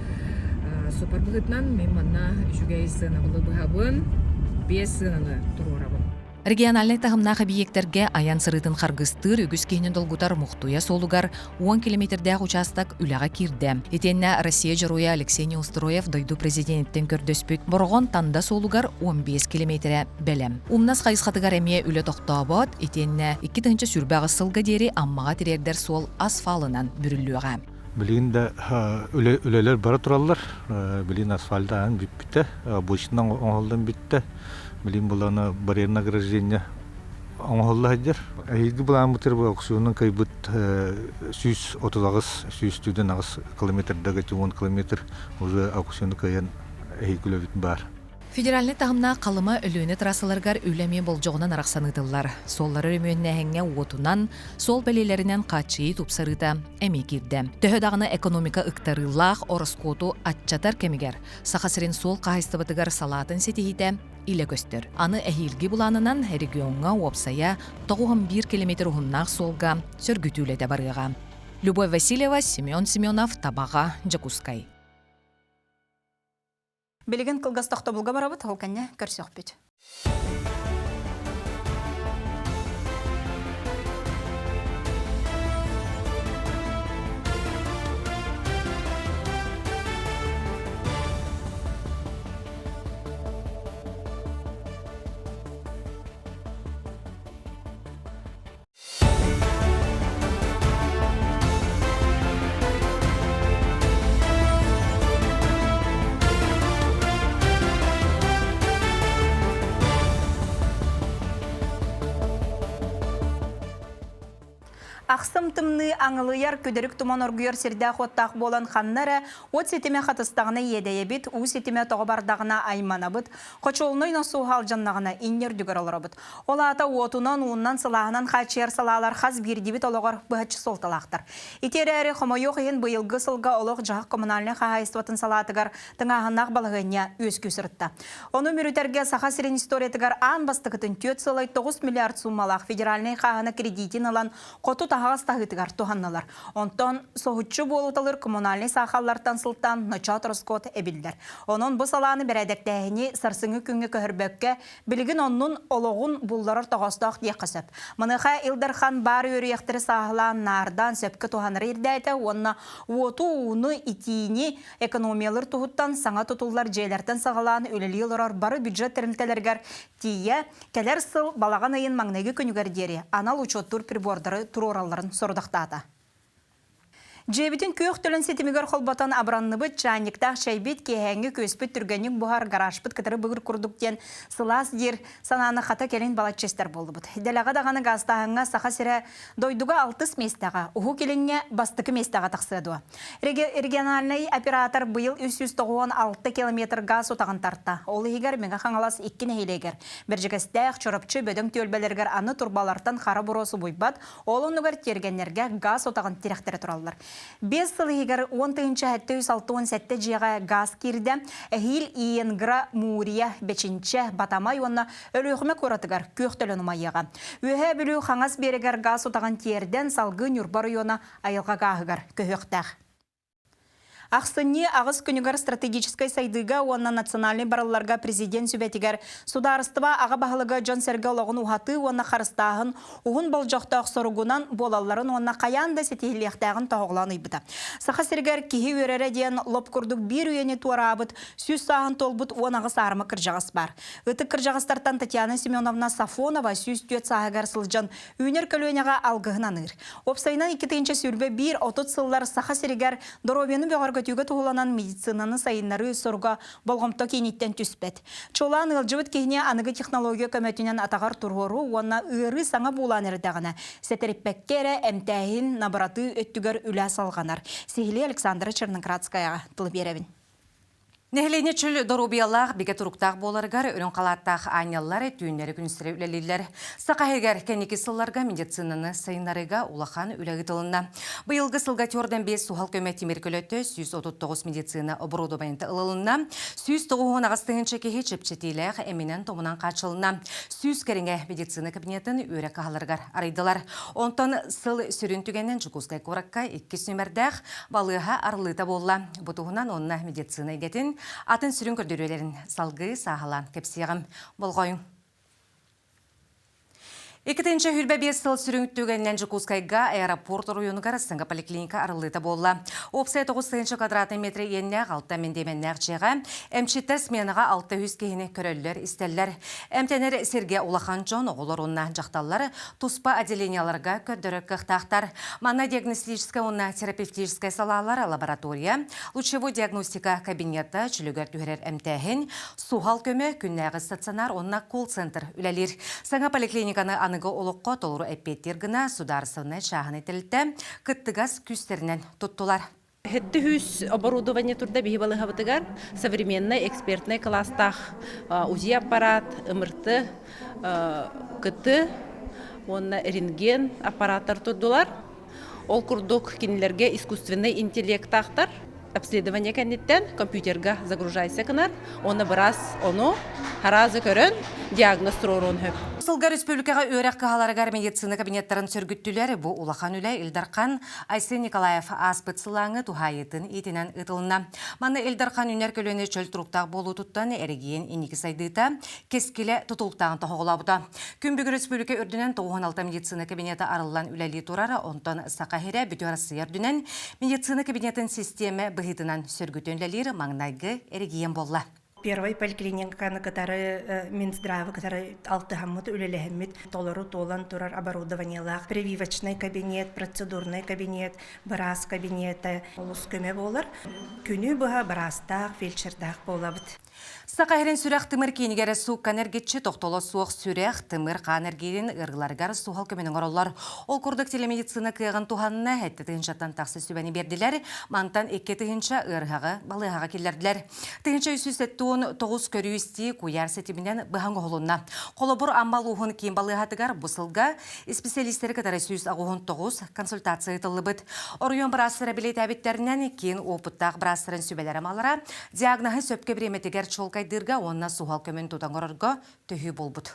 сопар бұғытнан мен манна жүгей сына бұлы бұғабын, 5 сынаны тұрорабын. Региональный тағымнағы биектерге аян сырытын қарғыстыр үгіз кейінен долгутар мұқтуя солугар 10 километрдәғ участок үліға кирді. Етенне Россия жыруя Алексей Неустроев дойду президенттен көрдөспүт. Борғон танда солугар 15 километрі бәлем. Умнас қайысқатығар әме үлі тоқтабат, етенне 2-тінші сүрбәғі сылға дері аммаға терердер сол асфалынан бүрілуға. Білген де үлелер бары тұралар. Білген асфальдан бітті, бөшінен оңғылдан бітті. Білген бұланы барьер награждения оңғылы әдер. Әйгі бұлан бұтыр бұл аукционның кайбыт 130-130 километрдегі 10 километр уже аукционны кайын әйгілі бит бар. Федеральный тағымна қалыма өліні трассаларғар өлеме бол жоғынан арақсаныдылар. Соллары өмөнне әңге отунан, сол бәлелерінен қатшыйы тупсарыда әме кирді. Төхедағына экономика ұқтарылақ ороскоту атчатар кемігер. Сақасырын сол қағыстыбытығар салатын сетихите иле көстір. Аны әхилгі бұланынан регионға опсая 91 километр ұғыннақ солға сөргүтүүледе барыға. Любовь Васильева, Семен Семенов, Табаға, Жокускай. Білген қылғастақты бұлға барабыт, олқанне көрсек бет. Ақсымтымны аңылыяр көдірік тұман оргүйер серді қоттақ болан қаннары от сетеме қатыстағына едейе бет, у сетеме тоғыбардағына аймана бұд, қочолыной насу хал жаннағына иннер дүгір олар бұд. Ол ата отунан, уыннан сылағынан қачер салалар қаз берді бет олығыр бұғатшы солталақтыр. Итері әрі қомайоқ ең бұйылғы сылға олық жақ коммунальны қағайыстыватын салатығар тыңағынақ балығыня өз көсірітті. Оны мүрітерге сақа сирен историятығар ан бастықытын 4,9 миллиард суммалақ федеральный қағаны кредитин алан қоту тағас тағытығар туғанналар. Онтон соғытшы болуталыр коммунальный сақаллартан сылтан начат роскот әбілдер. Onun bu salаны бәрәдәктәйіні сарсыңы күнгі көхірбөкке білігін онның олығын бұлларыр тоғастақ дей қысып. Мұныға Илдархан бар өріяқтірі сағылан нардан сөпкі туғаныры ердәйті, онына оту уыны итиіне экономиялар туғыттан саңа тұтулар жейлерден сағылан өлілі олар бары бюджет тәрінтелергер тие кәлер сыл балаған айын маңнайғы күнігердері анал учоттур прибордары турораларын сордақтады. Жебетін көк төлін сетімігер қолбатан абранныбыт жанниктақ шайбет кейхәңгі көспет түргенік бұғар гарашпыт кітірі бұғыр күрдіктен сылас дер сананы қата келен балатчестер болды бұд. Дәліға дағаны газтағыңа сақа сірі дойдуға 6 местаға, ұху келінге бастықы местаға тақсыдуа. Региональный оператор бұйыл 396 километр газ отағын тартта. Олы егер меға қаңалас 2 нәйлегер. Біржігістәқ чорапчы бөдің төлбелергер аны турбалартан қара бұросы бұйбат, олынығыр тергенлерге газ отағын теректері тұралылар. 5 сыл егер 10-767 жиға газ кирді, әхил иенгра мурия бечінче батамай онна өліғіме көратығар көқтілін ұмайыға. Өйе білу қаңас берегер газ отаған терден салғы нүрбар ойына айылға ғағығар көйіқтәқ. Ақсынне ағыз күнігер стратегическай сайдыға онна национальный барылларға президент сүбетігер сударыстыва аға бағылыға Джон Серге олығын ұхаты онна қарыстағын ұғын бол жоқтақ сұрғынан болаларын онна қаянда сетейліқтағын тағылан ұйбыды. Сақа сергер кехи өрері ден лоп күрдік бір үйені туарабыд, сүз сағын толбыд он ағыз арымы кіржағыз бар. Үті кіржағыстартан Татьяна Семеновна Сафонова сүз түйет сағығар сылжан үйнер көлуенеға алғығын аныр. Опсайынан 2-тінші сүрбе 1-30 сыллар сақа сергер доробені беғарғы көтүгө туһуланан медицинаны сайыннары сорга болгомто кенеттен түспет. Чолан ылжыбыт кehine аныгы технология көмөтүнен атагар тургору уонна ыры саңа булан эрдагана. Сетериппеккере эмтәһин набараты өттүгөр үлә салганар. Сихили Александра Черноградская тылы беребин. Нехлене чүл дорубияллах биге туруктах боларгар өрін қалаттах айняллар түйінлері күністері үлелейлер. Сақайгар кәнекі сылларға медицинаны сайынарыға улахан үләгі тылына. Бұйылғы сылға терден 5 сухал көмет теміркілөті 139 медицина оборудованиты ылылына, 109 ағыстығыншы кехе чепчетейлер әмінен томынан қачылына. 100 кәріңе медицина кабинетін өрі қағаларғар арайдылар. Онтан сыл сүрін түгенен жүкузгай қораққа 2 нөмірдәқ балыға арлыта болла. Бұтуғынан онына медицина егетін атын сүрін көрдірелерін салғы сағалан кепсияғым болғойын. Екітінші хүрбе 5 сыл сүріңттігінен Жукускайға аэропорт районығар сыңға поликлиника арылыта болла. Опсай 9 квадрат метр еннәғ 6 мендеменнәғ жеға, әмчетті сменаға 600 кейіні көрелілер істеллер. Әмтенер Серге Улахан Джон оғылар онна жақталлар туспа отделенияларға көрдірі қықтақтар. Манна диагностическая онна терапевтическая салалар лаборатория, лучевой диагностика кабинета чүлігер түхерер әмтәхін, сухал көмі күннәғі стационар онна колл-центр үләлер. Саңа поликлиниканы аныгы олыққа толыру әппеттер гына сударысыны шағын етілді, кыттығас күстерінен тұттылар. Хетті хүс оборудование турда бейбалы хаватыгар, современный экспертный класстах УЗИ аппарат, МРТ, кыты, онна рентген аппараттар турдулар. Ол курдук кинилерге искусственный интеллект ақтар. Обследование кәнеттен компьютерға загружайся кынар, оны біраз, оны харазы көрін, диагноз тұрорын хөп. Сылға республикаға өрәк қағаларығар медицина кабинеттарын сөргіттілері бұ Улахан үлі Илдархан Айсен Николаев аспыт сылаңы тухайытын етінен ұтылына. Маны Илдархан үнер көліне чөл тұруқтақ болу тұттан әрігейін енекі сайдыйта кескелі тұтылықтағын тұғыла бұда. Күнбігі республика үрдінен 96 медицина кабинеті арылан үләлі тұрары, онтан сақахире бүті арасы ердінен медицина кабинетін системі бұғытынан сөргітөнлелер маңнайғы әрігейін болла. Первый поликлиника, на которой Минздрава, который алтыхаммут үлелехеммит, толору толан турар оборудование лах, прививочный кабинет, процедурный кабинет, барас кабинеты, улус көме болар. Күні бұға барастақ, фельдшердақ болабыд. Сақайрен сүрәқ тымыр кейінігері суық қанергетші тоқтолы суық сүрәқ тымыр қанергерін ұрғыларғар суғал көменің оролар. Ол күрдік телемедицина күйіған туғанына әтті тығыншаттан тақсы сүбәні берділер, мантан әкке тығынша ұрғаға, балығаға келдерділер. Тығынша үсі 9 көрүйісті көяр сетімінен бұған ғолуына. Қолыбыр аммал ұғын кейін балығатығар бұсылға специалистері катары сүйіс ағуғын 9 консультация етілі бұд. Орыйон бірасыры білет әбеттерінен кейін опыттақ бірасырын сүбәлері малара диагнахы сөпке біреметігер чолқайдырға онына суғал көмен тұтаңғырырға төхі бол бұд.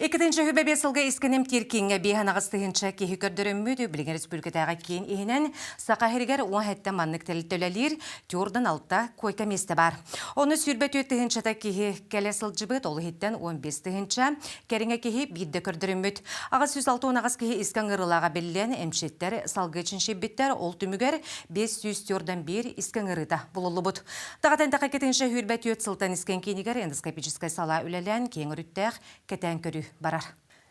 Екітінші хүбе бесілгі ескенем теркенге бейхан ағыстығынша кехі көрдірін мүді білген республикатаға кейін ехінен сақахерігер 10 әтті маннық тәлітөлелер тюрдан алтта койка месті бар. Оны сүрбет өттігіншата кехі кәлесіл жібіт олы хеттен 15 тігінші кәріңе кехі бидді көрдірін мүд. Ағыз 106 ағыз кехі искен ғырылаға білген әмшеттер салғы үшін шеббеттер ол түмігер 500 тюрдан бір искен ғырыда бұлылы бұд. Тағатан тақы кетінші хүрбет өт сылтан искен кенігер эндоскопическай сала үлелен кең үріттәқ кетен көрі барар.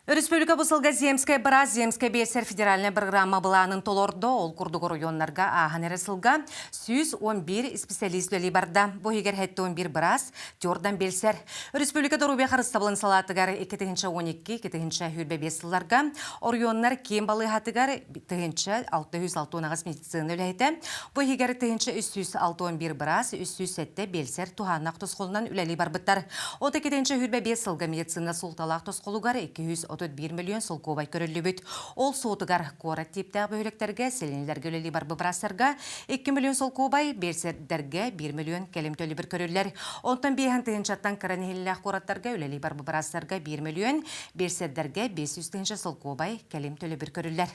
Республика бұсылға земская бараз, земская бесер федеральная программа бұланын толорды ол күрдігі районларға ағын әрісілға 111 специалист лөлі барда. Бұл егер хәтті 11 бараз, тёрдан белсер. Республикада рубе қарыстабылын салатығар 2-12, 2-2 хүрбе бесілларға, районлар кем балы хатығар 2-606 медицина өләйті. Бұл егер 3-361 бараз, 307 белсер туғанақ тұсқолынан үләлі барбыттар. 12 хүрбе бесілға медицина сұлталақ тұсқолуғар 231 миллион солковай көрілі бүт. Ол соғытығар қорат типтәғ бөйліктерге, селенелерге өлелі бар бұбырасырға 2 миллион солковай, берсердерге 1 миллион кәлім төлі бір көрілер. Онтан бейхан тығыншаттан қыранеліләқ қораттарға өлелі бар бұбырасырға 1 миллион, берсердерге 500 тығынша солковай, кәлім төлі бір көрілер.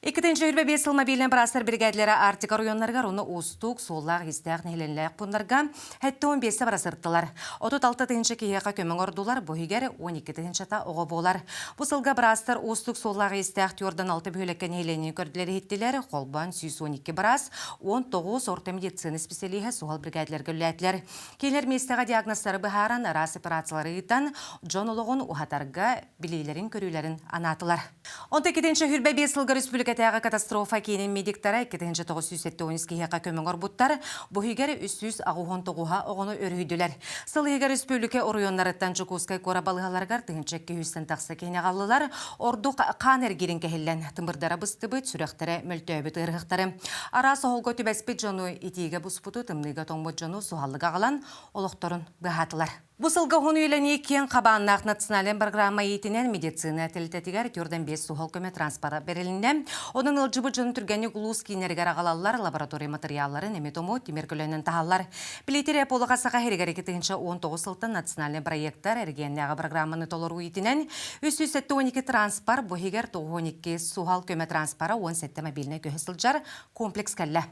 2-5 сыл мобилен барастар бригаділері Артика районларға руны ұстық, соллақ, истәқ, нәйленләқ бұндарға әтті 15 барасырттылар. 36 кейеға көмің ордулар, бұхигер 12 оғы болар. Бұл сылға барастар ұстық, соллақ, истәқ, тюрдан 6 бөлекке нәйленен көрділері хеттілер, қолбан 112 барас, 19 орта медицина специалиға суғал бригаділер көлләтілер. Кейлер местіға диагностары бұхаран, рас операциялары ұйтан, Джон олығын ұхатарға білейлерін көрілерін анатылар. 12 хүрбе 5 сылға республика республикатағы катастрофа кейінен медиктара 2-912 кейіға көмің орбуттар, бұхигер 300 ағуғын тоғуға оғыны өрүйділер. Сылығығар республика орыйонларыттан Жукускай кора балығаларғар тығынчек кейістен тақсы кейіне қалылар, ордық қан әргерін кәхіллен, тымырдара бұстыбыт, сүректері, мөлтөбіт ұрғықтары. Ара соғылғы түбәспет жону итиге бұспұты тымныға тоңбыт жону суғалыға қалан, олықтырын бұғатылар. Бұсылғы ғын үйлені кен қабаннақ национален программа етінен медицина тәлітетігер түрден 5 суғал көме транспара берілінен. Оның ұлжыбы жын түргені ғылуыз кейінергер ағалалар, лаборатория материаллары, неметому, теміркілінен тағалар. Білетері полыға сақа херігер 19 сылтын национален проекттар әргеннеға программаны толыру етінен 312 транспар, бұхегер 12 суғал көме транспара 17 мобильный көхісілжар комплекс кәлі.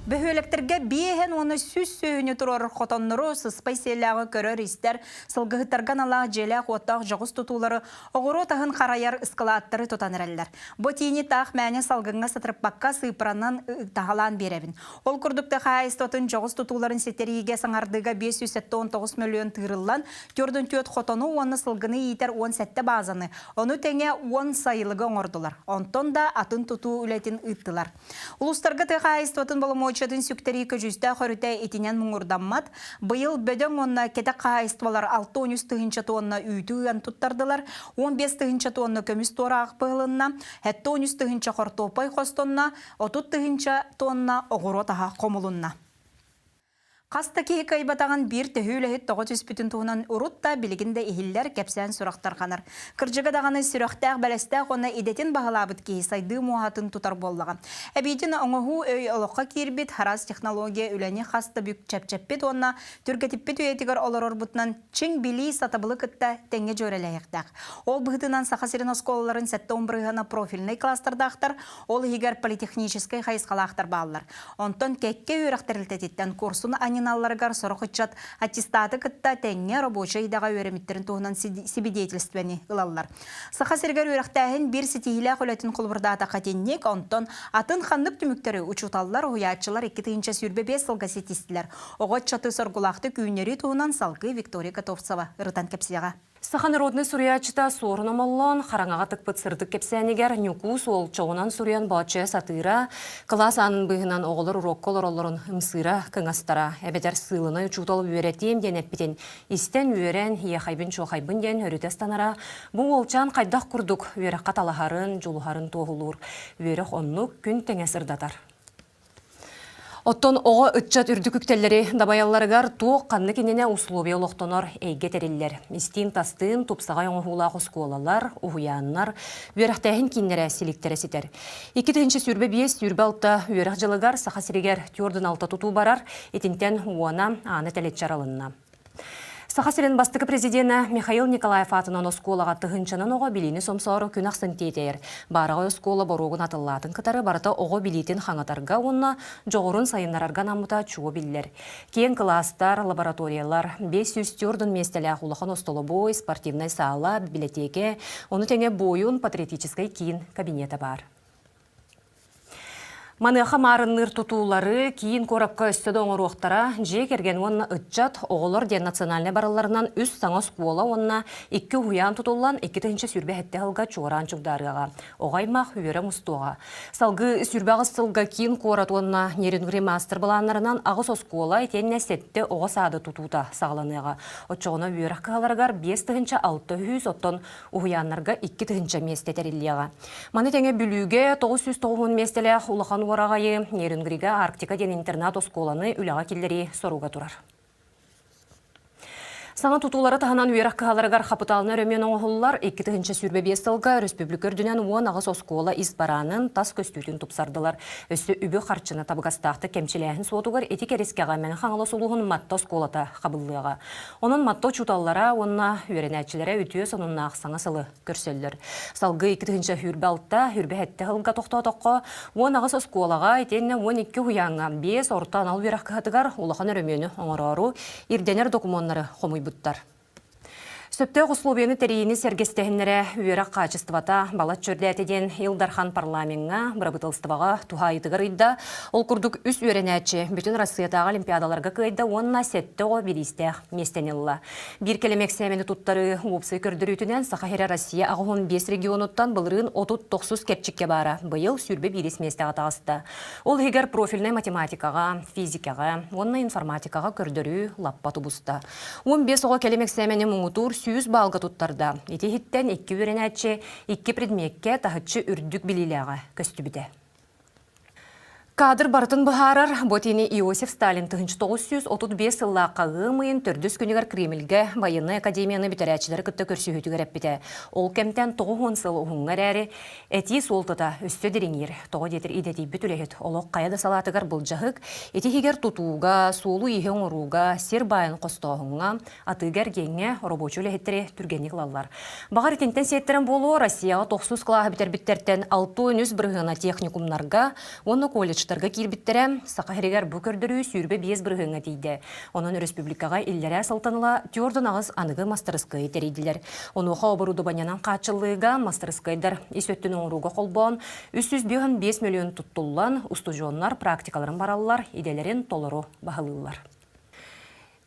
Бөхөлектерге биehen оны сүз сөйіне тұрар қотонныру сыспай селяғы көрір істер, сылғығыттарған алақ желяқ оттақ жоғыз тұтулары, оғыру тағын қарайар ысқылаттары тұтаныралар. Ботейні тақ мәне салғыңға сатырыппаққа сыйпыранан тағалан беребін. Ол күрдікті қайыстотын жоғыз тұтуларын сетериге саңардыға 579 миллион тырылан, түрдің төт қотону оны сылғыны етер 17 базаны, оны тәңе 10 сайылығы оңырдылар. Онтон да атын тұту үлетін ұйттылар. Улыстарға қайыстотын болымы Чатын сүктері көжісті қорыта етінен мұңырданмат. Бұйыл бөдің онна кеті қайыстывалар 6-13 тұғынша тонна үйті тұттардылар, 15 тұғынша тонна көміс тора ақпығылынна, 13 тұғынша қортопай қостонна, 30 тұғынша тонна оғыру таға қомылынна. Қаста кейі кайбатаған бір төхілі 900 бүтін туғынан ұрытта білігінде ehiller кәпсән сұрақтар қанар. Кіржігі дағаны сүрақтақ бәлістақ оны едетін бағалабыт кейі сайды мұғатын тұтар боллаға. Әбейден оңығу өй олыққа кербет харас технология үләне қаста бүк чәп-чәппет онына түргетіппет өйетігер олар орбытынан чың білі сатабылы күтті тәңе жөреләйіқтақ. Ол бұғытынан сақасырын осколаларын сәтті омбырығына профильный кластардақтар, ол егер политехническай қайысқалақтар бағалар. Онтон кәкке өріқтірілтететтен курсуны аналаргар сорохучат аттестаты кытта теңе рабочий дага өремиттерин тугунан свидетельствени ылаллар. Саха сергер өрөктәһин бир ситиһилә хөләтин кулбырдата катенник онтон атын ханнык түмүктөрү учуталлар уячылар 2-нче сүрбе 5 сылга сетистилер. Огот чаты соргулакты күйнери тугунан салгы Виктория Котовцова ырытан кепсияга. Саха народный сурьячыта сорнамаллан хараңаға тыкпыт сырдык кепсәнегер нюку сол чоғынан сурьян бачы сатыра, класс анын быгынан оғылыр урокколор оларын ымсыра кыңастара. Әбетер сылыны учуталып үйретем ден әппетен истен үйерен ехайбын чоқайбын ден өрітестанара. Бұл олчан қайдақ күрдік үйерек қаталахарын, жолухарын тоғылыр. Үйерек оннық күн тәңесірдатар. Оттон оғы үтчат үрдүкүктелleri дабаялларыгар туық қанны кенене условия олықтонор әйге тереллер. Истин тастын тупсаға оңғулағы сколалар, уғуяннар, үйерақтайын киннері селіктері сетер. 2-нче сүрбе 5 сүрбе 6 үйерақ жылығар сақасырегер түрдің алта тұту барар, етінтен уана аны тәлет жаралынна. Сахасырын бастықы президенті Михаил Николаев атынан осколаға тұғынчанын оғы біліні сомсоры күн ақсын тетер. Барығы оскола боруғын атылатын кытары барыта оғы білетін хаңатарға онына жоғырын сайынларарға намыта чуы білілер. Кен класстар, лабораториялар, 500 түрдің местелі ақулақан остолы бой, спортивный сала, библиотеке, оны тәңе бойын патриотическай кейін кабинеті бар. Маныға марынныр тұтулары кейін корапқа өстеді оңыруқтара жек ерген онына үтчат оғылыр ден национальный барыларынан үст саңа скуола онына 2 хуян тұтулан 2-нче сүрбе әтті ғылға чуғыран чуғдарыға. Оғаймақ үйері мұстуға. Салғы сүрбе ағыстылға кейін корат онына неренгіре мастер баланларынан ағыс оскуола етенне сетті оға сады тұтута сағыланыға. Отчоғына үйері қағаларғар 5-600 оттон ұғыянларға 2-нче месте тәреліға. Маны тәңе бүліге 990 местелі ұлақан Орағайы Неренгрига Арктика ден интернат осколаны үліға келдері соруға тұрар. Саңа тұтулары тағынан үйерақ қағаларығар қапыталыны өрімен оңғылылар 2-нче сүрбе 5 сылға республикөрдінен 10 ағыз оскола избаранын тас көстүтін тұпсардылар. Өсті үбі қарчыны табығастақты кемчеләйін суотуғар етік әрескеға мән қаңылы сұлуғын матта осколата қабылыға. Оның матта чуталлара, онына үйеренәтчілері өтіе сонына ақсаңа сылы көрселдер. Салғы 2-нче хүрбе алтта, хүрбе әтті ғылға тоқта-тоққа, 10 ағыз осколаға етенне 12 хуяңға 5 орта анал үйерақ қағатығар олақан өрімені оңырару, ирденер документары қомый бұттар. Сөптөк условияны терейini сергестехиннере үйерак качествата балат чөрдәтеден Илдархан парламентга бұрабытылстываға тухайытыгар ыйда. Ол курдук үс үйренәтчі бүтін Россиятағы олимпиадаларға кыйда онна сеттеғо билистех местенелла. Бир келемек сәмені туттары опсы көрдірүтінен Сахахира Россия ағуын 5 регионуттан былырын 30-90 кепчикке бара. Бұйыл сүрбе бирис местеға тағысты. Ол егер профильный математикаға, физикаға, онна информатикаға көрдірі лаппа тубуста. 15 оға келемек сәмені мұңытур сүйіз балға туттарда. Итихиттен 2 үйренәтчі, 2 предметке тахытчы үрдік билилеға көстүбіде. Кадр бартын бұхарар, ботини Иосиф Сталин 1935 сылла қағымайын түрдіс күнігер Кремльге военный академияны бітірәтшілері күтті көрсүйітігер әппіде. Ол кемтен 9 сыл ұғыңғар әрі әти солтыда үсті дереңер. Тоғы детір идети бүтілігіт. Олық қаяда салатығар бұл жағық, етихігер тұтуға, солу ихен ұруға, сер байын қостауғыңа, атығар генге робочу ләхеттері түргенік лалар. Бағар кенттен сеттерін болу Россияға 90 қылағы бітер-біттерден 6 бірғына техникумнарға, оны колледж Тарга кирбиттере Сахахиригер бүкөрдөрү сүрбе 5 биргыңа тийди. Онун республикага иллере салтаныла тёрдун агыз аныгы мастерскай теридилер. Онуха оборудованиянан качылыга мастерскайдар исөттүн оңруга колбон 305 миллион туттуллан устужоннар практикаларын бараллар, иделерин толору бахылылар.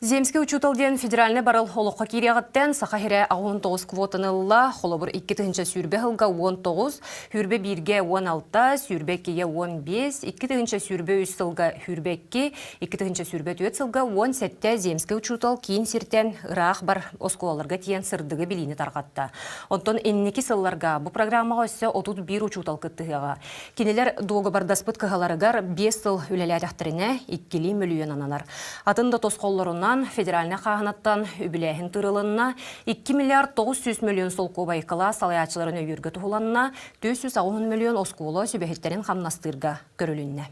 Земский учуталден федеральный барыл холоққа кирияғыттен Сахахире 19 квотанылла, холобыр 2-тігінші сүрбе ғылға 19, хүрбе 1-ге 16, сүрбе 2-ге 15, 2-тігінші сүрбе 3 сылға хүрбе 2, 2-тігінші сүрбе 4 сылға 17 Земский учутал кейін сертен ұрақ бар осколаларға тиен сырдығы біліні тарғатты. Онтон эннеки сылларға бұл программаға өсі 31 учутал кыттығыға. Кенелер доғы бардаспыт кығаларығар 5 сыл үлеләдіқтіріне 2 миллион ананар. Атында тосқолларына федеральный қағынаттан үбіләхін тұрылынна 2 миллиард 900 миллион сол кобайқыла салаячыларын өйіргі тұғыланна 410 миллион осколы сөбәхеттерін қамнастырға көрілінне.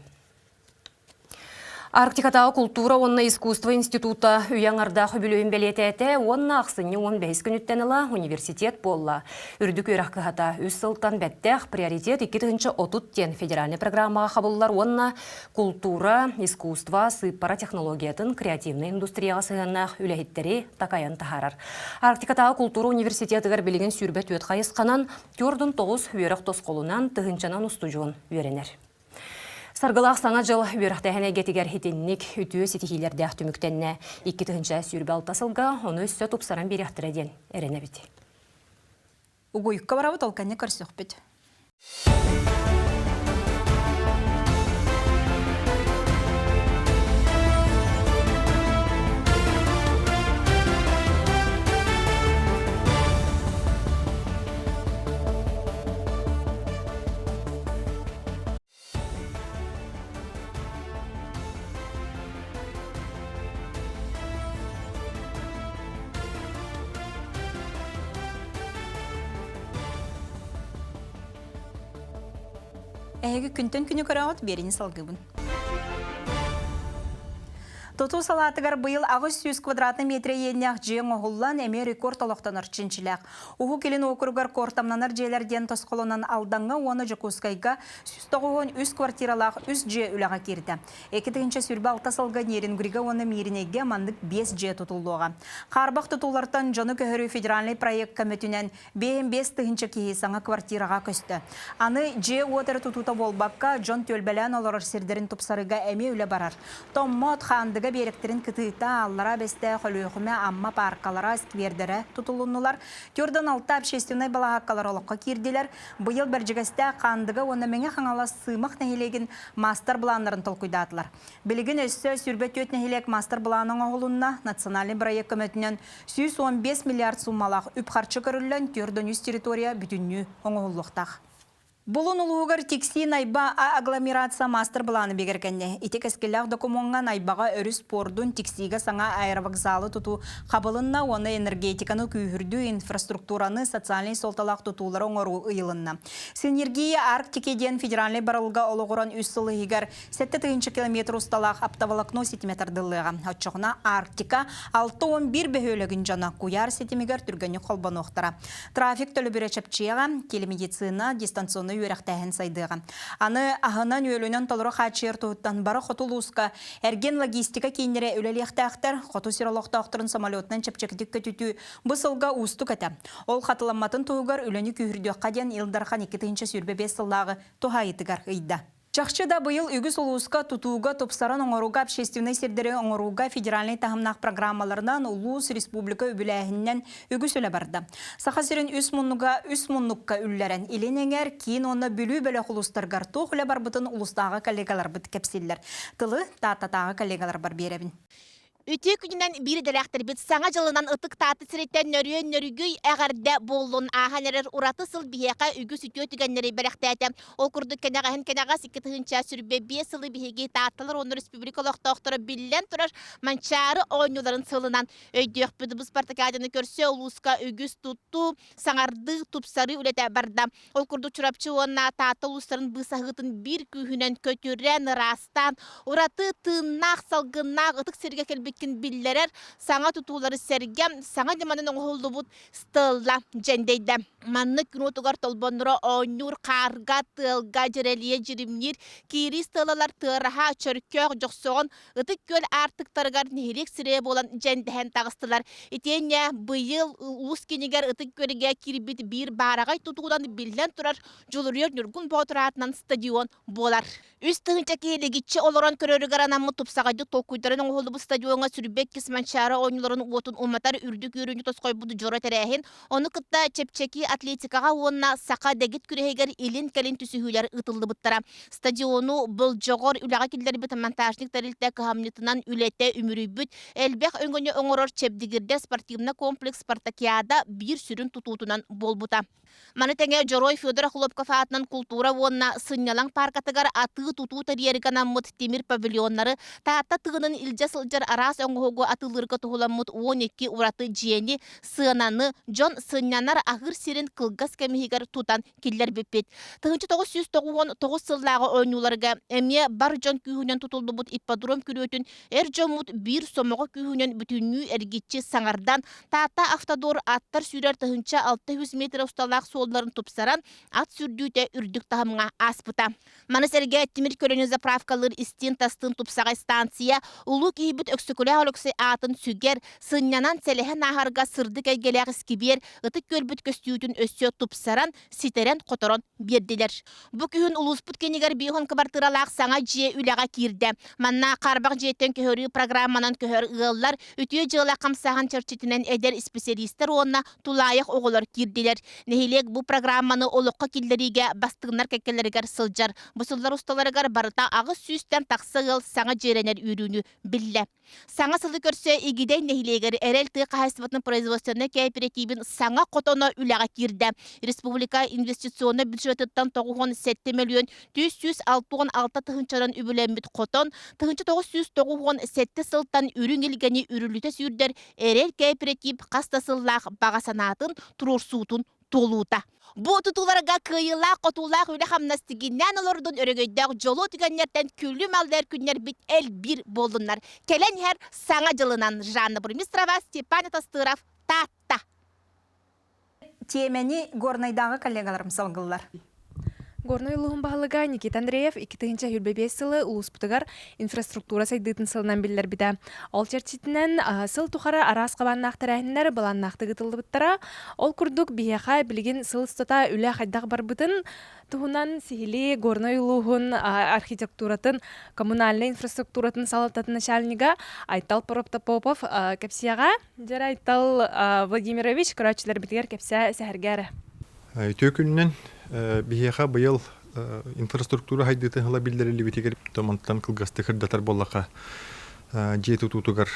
Арктикатағы культура онна искусство института үйяңарда хүбілуін бәлететі, онна ақсыны 15 күніттеніла университет болла. Үрдік өрақ қығата үз сылтан бәттәқ приоритет 2-30 федеральный программаға қабыллар онна культура, искусство, сыппара технологиятын креативный индустрияға сығаннақ үләхеттері такаян тахарар. Арктикатағы культура университетігер білген сүрбет өт қайысқанан, көрдің 9 өріқ тосқолынан тұғынчанан ұстужуын өренер. Сарғылақ саңа жыл өріқтәхіне кетігер хетеннік үтіө сетихилерді түміктенне 2-тігінші сүрбе алтасылға оны өссі тұпсаран беріқтіреден әріне біті. Угуйыққа барабы толқанне көрсіқ біт. Әйгі күнтен күні көрағыт беріні салғыбын. Тоту салатыгар быйыл 600 квадратный метре еннях жең оғыллан әме рекорд олықтаныр чинчилях. Уғу келін округар кортамнанар жейлерден тосқолынан алданға оны жекускайға 193 квартиралақ үз же үліға керді. 2-тігінші сүрбе алтасылға нерін күрігі оны мейрінеге мандық 5 же тұтылуға. Қарбақ тұтулартан жоны көхірі федеральный проект көмітінен 5-тігінші кейі саңа квартираға көсті. Аны же отыр тұтута болбаққа жон төлбәлән олар сердерін тұпсарыға әме үлі барар. Томмот қандығы беректерин кытыйта аллара бесте холуйхуме амма паркалара сквердері тутулуннулар. Тёрдан алта общественный балағаққалар олыққа кирдилер. Бұйыл бәржігісте қандығы оны мәңе қаңала сымақ нәхилеген мастер бланларын толқуйдатылар. Білігін өссі сүрбет өт нәхилек мастер бланның оғылынна национальный проект көмітінен 115 миллиард суммалақ үп қарчы көрілін тёрдан үз территория бүтінні оңығылықтақ. Бұлын ұлығығыр текси найба агломерация мастер бланы бегергенне. Итек әскелләқ документға найбаға өріс пордун тексиге саңа аэровокзалы тұту қабылынна, оны энергетиканы күйірді инфраструктураны социальный солталақ тұтулары оңыру ұйылынна. Синергия Арктикеден федеральный барылға олығыран үс сылы егер 7-тігінші километр ұсталақ аптавалақно сетиметрдылыға. Отчоғына Арктика 6-11 бөхөлігін жана куяр сетимегер түргені қолбаны оқтара. Трафик төлі бірі чәпчеға, телемедицина, дистанционный үйрәқтәһін сайдыға. Аны ахынан өлінен толыры қачыр тұғыттан бары қотулуысқа әрген логистика кейінері өлеліқтәқтір, қоту сиралықтақтырын самолетнан чепчекдік көтүтүү бұсылға ұсту көті. Ол қатыламматын тұғығар өлені күйірдіққа ден илдархан 2-ші сүрбе 5 сыллағы тұхайытығар ұйда. Чақчыда бұйыл үгіз ұлуысқа тұтуға топсаран оңыруға общественный сердері оңыруға федеральный тағымнақ программаларынан ұлыс республика өбіләхіннен үгіз өлі барды. Сақасырын үс мұнныққа үлләрін еленеңер кейін оны бүлі бөлі ұлыстарғар тоқ үлі бар бұтын ұлыстағы коллегалар бұт кәпселдер. Тылы тағы коллегалар бар беребін. Үті күнінен бір дәрәқтір біт саңа жылынан ұтық таты сіреттен нөргөй әғарда болуын ағанерер ұраты сыл бейеқа үгі сүтіо түгеннері бәрәқтәді. Ол күрді кәнәға сікітігінші сүрбе 5 сылы бейеге таттылар оны республикалық тоқтыры білден тұрар манчары ойнуларын сылынан. Өйдеқ бүді бұз партакадыны көрсе ұлысқа үгіз тұтту саңарды тұпсары үлеті барды. Ол күрді чұрапчы онына татты ұлыстарын бұсағытын бір күйінен көтірен растан ұраты тыңнақ салғыннақ ұтық серге келбек биллерер саңа тутулары сәргем саңа деманын оңғылды бұд стылла жәндейді. Манны күнотуғар толбоныры оңнур қарға тылға жерелие жерімнер кейри стылалар тыраға чөркөк жоқсоғын ұтық көл артықтарғар нехелек сіре болан жәндіхен тағыстылар. Етене бұйыл ұлыс кенегер ұтық көліге кирбет бір барағай тұтуғыдан білден тұрар жолырер нүргін бұғытыратынан стадион болар. Үз тұғынча кейлегітші олыран көрерігер анамы тұпсағайды толкуйдарын оңғылды бұл стадионға сүрбек кисманчары ойныларын уотун уматар үрдік үрінді тосқой бұды жора тәрәхін. Оны күтті чепчеки атлетикаға онына сақа дәгет күрегер елін кәлін түсігілер ұтылды бұттара. Стадиону бұл жоғыр үліға келдері біті монтажник тәрілті қағамнетынан үләті өмірі бүт. Әлбәқ өңгөне оңырор чепдігірде спортивна комплекс Спартакиада бір сүрін тұтуытынан бол бұта. Маны тәңе Жорой Федор Хлопков атынан культура онына сынялан паркатығар аты тұту тарьерігана мұт темір павильонлары таатта тығының илжа сылжар арас оңғығы атылырға тұғыламыт 12 ураты жиені сынаны Джон сынянар ағыр серін қылғас кәмігер тұтан келдер беппет. Тығынчы 999 сыллағы ойнуларға әме бар Джон күйінен тұтылды бұт иппадром күретін әр жомут бір сомығы күйінен бүтінні әргетчі саңардан таатта автодор аттар сүйрер тығынча 600 метр ұсталақ солларын тұпсаран ат сүрдүйте үрдік тағымға аспыта. Манысерге темір көрені заправкалыр істен тастын тұпсаға станция ұлы кейбіт өксікілі олықсы атын сүгер сыннянан сәліхен ағарға сырды кәйгеләғ іскебер ұтық көлбіт көстүйетін өссө тұпсаран ситерен қоторон берділер. Бұ күйін ұлыспыт кенегер бейхон кыбартыралақ саңа жие үліға кирді. Манна қарбақ жиеттен көхөрі программанан көхөр ұғылар үтіе жыла қамсаған чарчетінен әдер специалистер онына тулайық оғылар кирділер. Нехилек бұ программаны олыққа келдеріге бастығынар кәкелерігер сылжар. Бұсылдар ұсталарығар барыта ағыз сүйістен тақсығыл саңа жеренер үйріні білі. Саңа сылы көрсе егідей нехилегер әрел тұй қағайсыватын производственный кооперативін саңа қотона үліға кирді. Республика инвестиционы бюджетіттен 97 миллион 966 тұхынчаран үбілембіт қотон, тұхынчы 997 сылтан үрін елгені үріліті сүйірдер әрел кооператив қастасыллақ баға санатын тұрурсуытын толуыта. Бұ тұтуларға кыйылақ, қотулақ үлі қамнастығынан олардың өрігейдіғ жолу түгеннерден күлі малдар күннер бит әл бір болдынлар. Келен әр саңа жылынан Жанна Бурмистрова, Степан Тастыров, Татта. Темені горнайдағы коллегаларым салғылар. Горной луғын бағылыға Никита Андреев 2-нче хүрбе сылы ұлыспытығар инфраструктура сайдыйтын сылынан білдер біді. Ол чертетінен сыл тұқары арас қабанын ақтырайынлар баланын ақтығытылды бұттара. Ол күрдік бейеқа білген сыл ұстата үлі қайдақ бар бұтын. Тұғынан сихили горной луғын архитектуратын, коммунальный инфраструктуратын салыптатын начальнига Айтал Попов кәпсияға. Жер Айтал Владимирович көрәтшілер бітігер кәпсия сәхіргәрі. Төкүннен бихеха быйыл инфраструктура хайдыты хыла билдерили битигер томантан кылгасты хырдатар боллака жету тутугар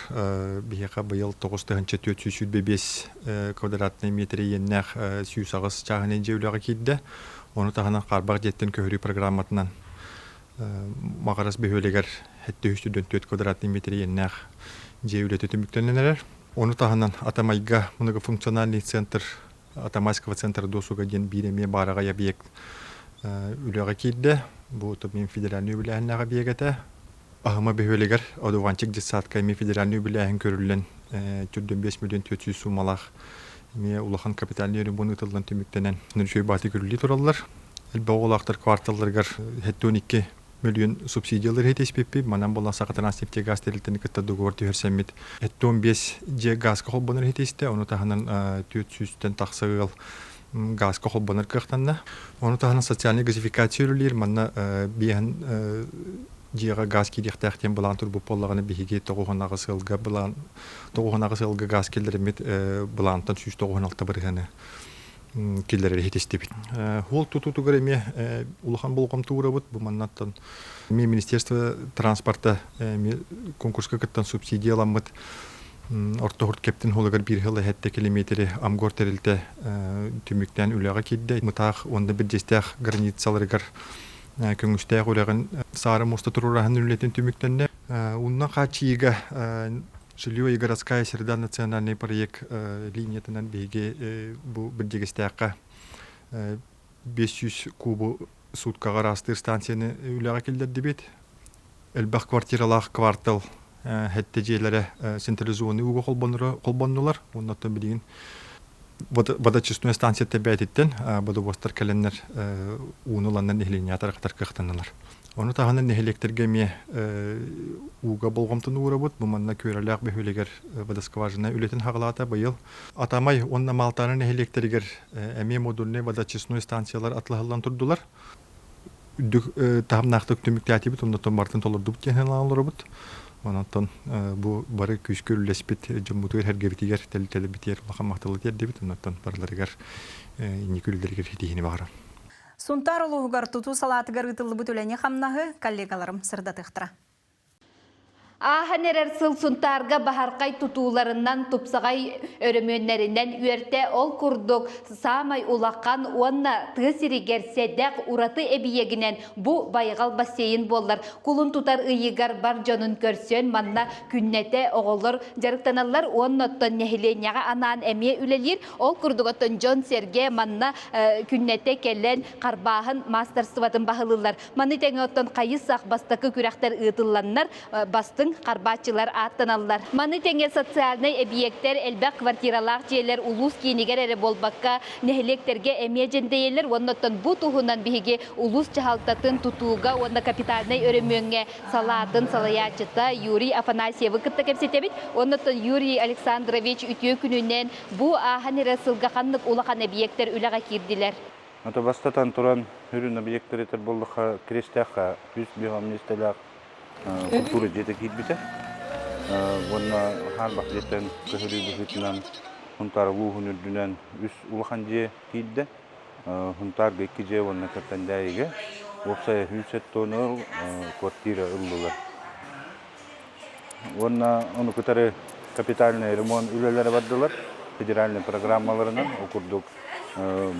бихеха быйыл 9-4 квадратный метр еннах сүйсагыс чагынен жеулага кидде. Оны тахана карбак жеттен көһүрү программатынан магарас бехөлегер 7-4 квадратный метр еннах жеулете түмүктөннелер. Оны таханан Атамайга многофункциональный центр Атамайского центра досуга ден биреме барага объект үлөга кидде. Бу мен федеральный биләһеннәгә биегәтә. Ахма бехөлегер одуванчык десятка мен федеральный биләһен көрүлгән 5 миллион 400 сумалах. Мен улахан капитальный ремонт итылган төмөктәнән нөршөй баты көрүлли тураллар. Элбе олақтар кварталларгар 12 миллион субсидиялар хетеспеппи, манан болан сақатанас нефте газ терилтени кытта договор түйерсеммит. 15 же газ колбонар хетесте, оны таханан 400-тен тақсығыл газ колбонар кықтанна. Оны таханан социальный газификациялар манна биян жиға газ кедектәқтен болан тұр бұл поллағаны бейге тоғуғанағы сылға газ келдіремет болантан 196 бірғаны келдері хетестебет. Ол тұтутығыр еме ұлыған болғам туыра бұд, бұл маннаттан Министерство транспорта конкурсқа кіттан субсидияланмыд. Ортоғырт кептін олығыр бір жылы әтті километрі амгор тәрілті түміктен үліға келді. Мұтақ онда бір жестәқ границаларығыр көңістәқ өліғін сары мұсты тұрурағын үлетін түміктенде. Онна қачиға Жилье и городская среда национальный проект линиятынан беге бұл бірдегістәққа 500 кубы суткаға растыр станцияны үліға келдерді бет. Әлбақ квартиралақ квартал хәтті жейлері централизуаны ұғы қолбаннулар. Оннаттан білген водочистная станция тәбәйтеттен водовостар кәленлер уыныланнан нехленятар қатар қықтанылар. Оны тағынан нехелектерге ме уға болғамтын ұра бұд, бұманна көреләқ бөхөлегер водоскважына үлетін хағылата бұйыл. Атамай, онна малтары нехелектергер әме модульне водочистной станциялар атлығылан тұрдылар. Тағым нақтық түмікті әті бұд, оннаттан бартын толырды бұд кенен алыр бұд. Онаттан бұл бары күшкөр үлеспет жымбутығыр әргебетігер тәлі бітер ұлақан мақтылы терді бұд, оннаттан барыларығар некүлдергер хетейіні бағыра. Сунтар улуғығар тұту салатығар ұтылы бұтөлене қамнағы коллегаларым сырдатықтыра. Аханерер сыл сунтарга бахаркай тутууларынан тупсагай өрөмөннәринен үерте ол курдук самай улаккан уанна тысиригер седек ураты эбиегинен бу байгал бассейн боллар. Кулун тутар ыйыгар бар жонун көрсөн манна күннете оголор жарыктаналар уанноттон нехиленяга анан эме үлелир. Ол курдуготтон Джон Серге манна күннете келен карбахын мастер сыватын бахылылар. Маны теңоттон кайысак бастакы күрәктер ытылланнар бастың қарбатчылар аттаналар. Маны теңе социальный объекттер элбәк квартиралар жерлер улус киенигер әрі болбаққа нехелектерге әмежендейелер. Оннаттан бұ туғынан бігі улус чахалтатын тутуға, онна капитальный өрімөнге салатын салаячыта Юрий Афанасьевы кітті кепсетебет. Оннаттан Юрий Александрович үтіе күнінен бұ ағын ересілгі қанлық улақан объекттер үліға кирдилер. Бастатан тұран үрін объекттер етер болдыға крестяққа үз бейғам нестеляқ культура жете китбите. Онна харбак жеттен көһөрү бүхүтүнөн хунтар луухун үрдүнөн үс улахан же китде. Хунтар гекки же онна каттандайга опсай хүсет тонол квартира ыллылар. Онна ону кытары капитальный ремонт үлелери бардылар. Федеральный программаларынан окурдук.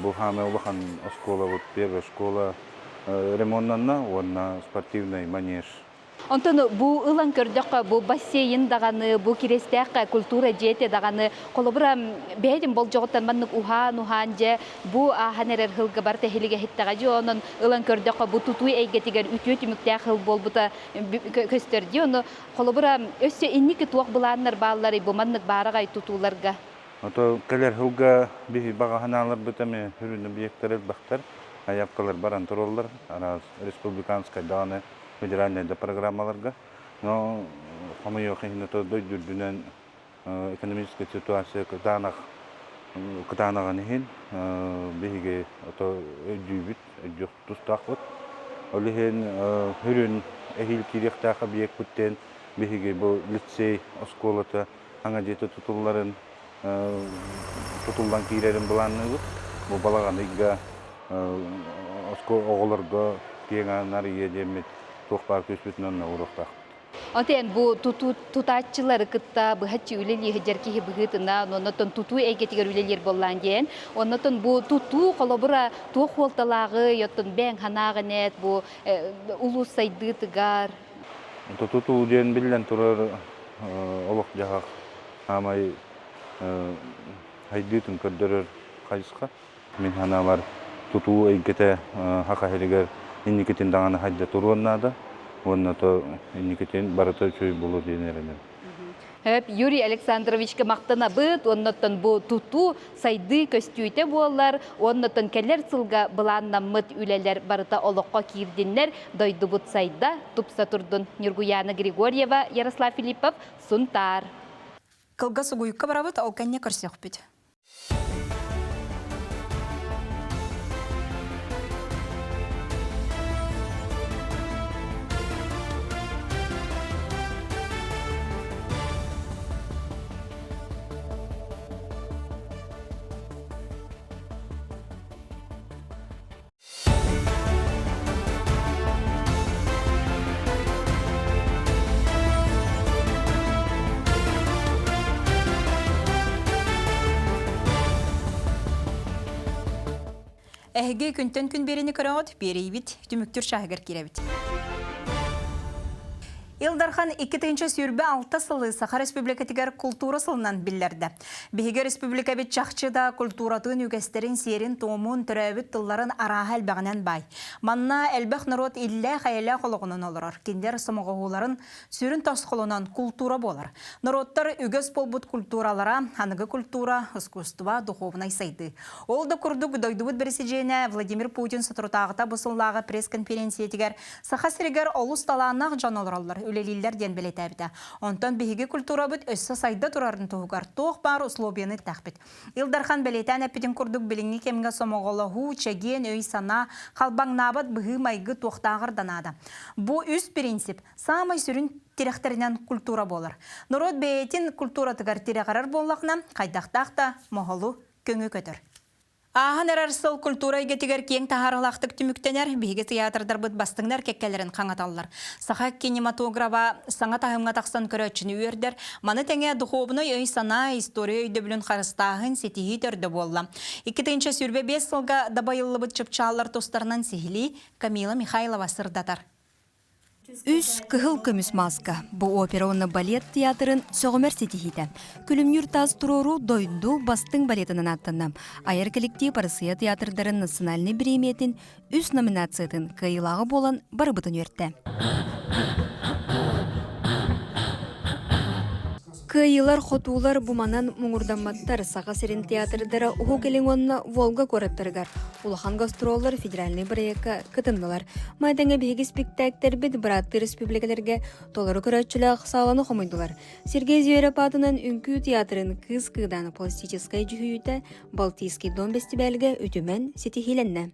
Бу хаме улахан школа, вот первая школа ремонтнанна, онна спортивный манеж. Онтон бу ылан көрдөккө бу бассейн даганы, бу кирестекке культура жете даганы колобура бэдим бол жоготтан маннык ухан же бу аханерер хылга бар техилиге хиттага же онун ылан көрдөккө бу тутуй эйгетигер үтүөт үмүктэ хыл болбута көстөрдү. Ону колобура өссө инники туак булааннар баалары бу маннык баарагай тутууларга. Ото келер хылга бихи багаханалар бытаме хүрүнү биектер бактар, аяпкалар баран туруллар, араз республиканская даны федеральный программаларга, но хамайо хинато дойдүрдүнөн экономическая ситуация кытанаган хин биге ото өйдүбүт өйдүк тустакыт олихен хүрүн эхил киректака биек буттен биге бу лицей школата аңа жете тутулларын тутулдан кирерин буланны бу балаган игга оголорго кеңанар едемет тоқпар көспетінен ұрықтақ. Отен бу тутатчылар кытта быхачы үлели хыжарки быгытына, оннотон туту эйгетигер үлелер боллан ден. Оннотон бу туту колобура туох волталагы, йоттон бәң ханагынет, бу улус сайдытыгар. Туту ден билен турар олық жағақ амай хайдытын көрдірір қайысқа. Мен ханалар туту эйгете хақахерігер инникетин даңаны хайда туруаннада, онна то инникетин барата чөй болу дейнеренен. Юрий Александровичка мақтана быт, оннаттан бу туту сайды көстүйте болар, оннаттан келер сылга быланнаммыт үлелер барыта олыққа кирдинлер дойду бут сайда тупса турдун. Нюргуяна Григорьева, Ярослав Филиппов, Сунтар. Кылга сугуйукка барабыт, ол кәнне көрсек бүт. Әһіге күнтен күн берені көріңіт, берейбіт, түміктір шағығыр керебіт. Илдархан 2-нче сүйірбе 6 сылы Саха Республикатигер культура сылынан биллерді. Беге республика бет чақчыда культуратын үгестерін серін тоомун түрәбіт тылларын араға әлбәғінен бай. Манна әлбәқ народ иллә қайылә қолығынан олырар. Кендер сымығығыларын сүрін тасқылынан культура болар. Народтар үгес болбут культуралара, ханығы культура, искусства, духовнай сайды. Ол да күрдік дойдубыт бірісіжейіне Владимир Путин сатырутағыта бұсыллағы пресс-конференциятигер Саха Сиригер олыс таланақ жан олыралар. Үлелилер ден белетәбіті. Онтан бігігі культура бұд өссі сайда тұрарын тұғығар. Тоқ бар условияны тәқпет. Илдархан белетән әппетін күрдік біліңі кемге сомоғылы ху, чәген, өй сана, қалбаң набыт бұғы майғы тоқтағыр данады. Бұ үз принцип. Самай сүрін тиректерінен культура болар. Народ бәйтін культура тұғар тирекарар боллақна, қайдақтақта моғылу көңі көтір. Ахан әрарсыл культура егетігер кең тахарылақтық түміктенер, бейге театрдар бұд бастыңдар кеккелерін қаңаталылар. Саха кинематографа саңа тағымға тақсан көрөтшіні өрдер, маны тәңе дұхобыны өй сана история өйді білін қарыстағын сетихи төрді болла. 2-нче сүрбе 5 сылға дабайылы бұд чыпчалар тостарынан сихили Камила Михайлова сырдатар. Үс кыхыл көміс маска. Бұ опера оны балет театрын соғымер сетихиді. Күлімнюр таз турору дойду бастың балетінің аттынам. Айыр коллектив Россия театрдарын национальный премиятын үс номинациятын кайылағы болан барыбытын өртті. Кайылар хотулар буманан мұңырданматтар Саха Серин театрдары ұғы келің онына Волга көріптіргар. Улахан гастроллар федеральный проекка кытындылар. Майдаңа бейгі спектактер бет Братты республикалерге толары көрәтчілі сағаланы қомайдылар. Сергей Зверопатынан үнкі театрын кыз-кыдан пластическай жүхүйті Балтийский дом фестивальге өтімен сетихиленне.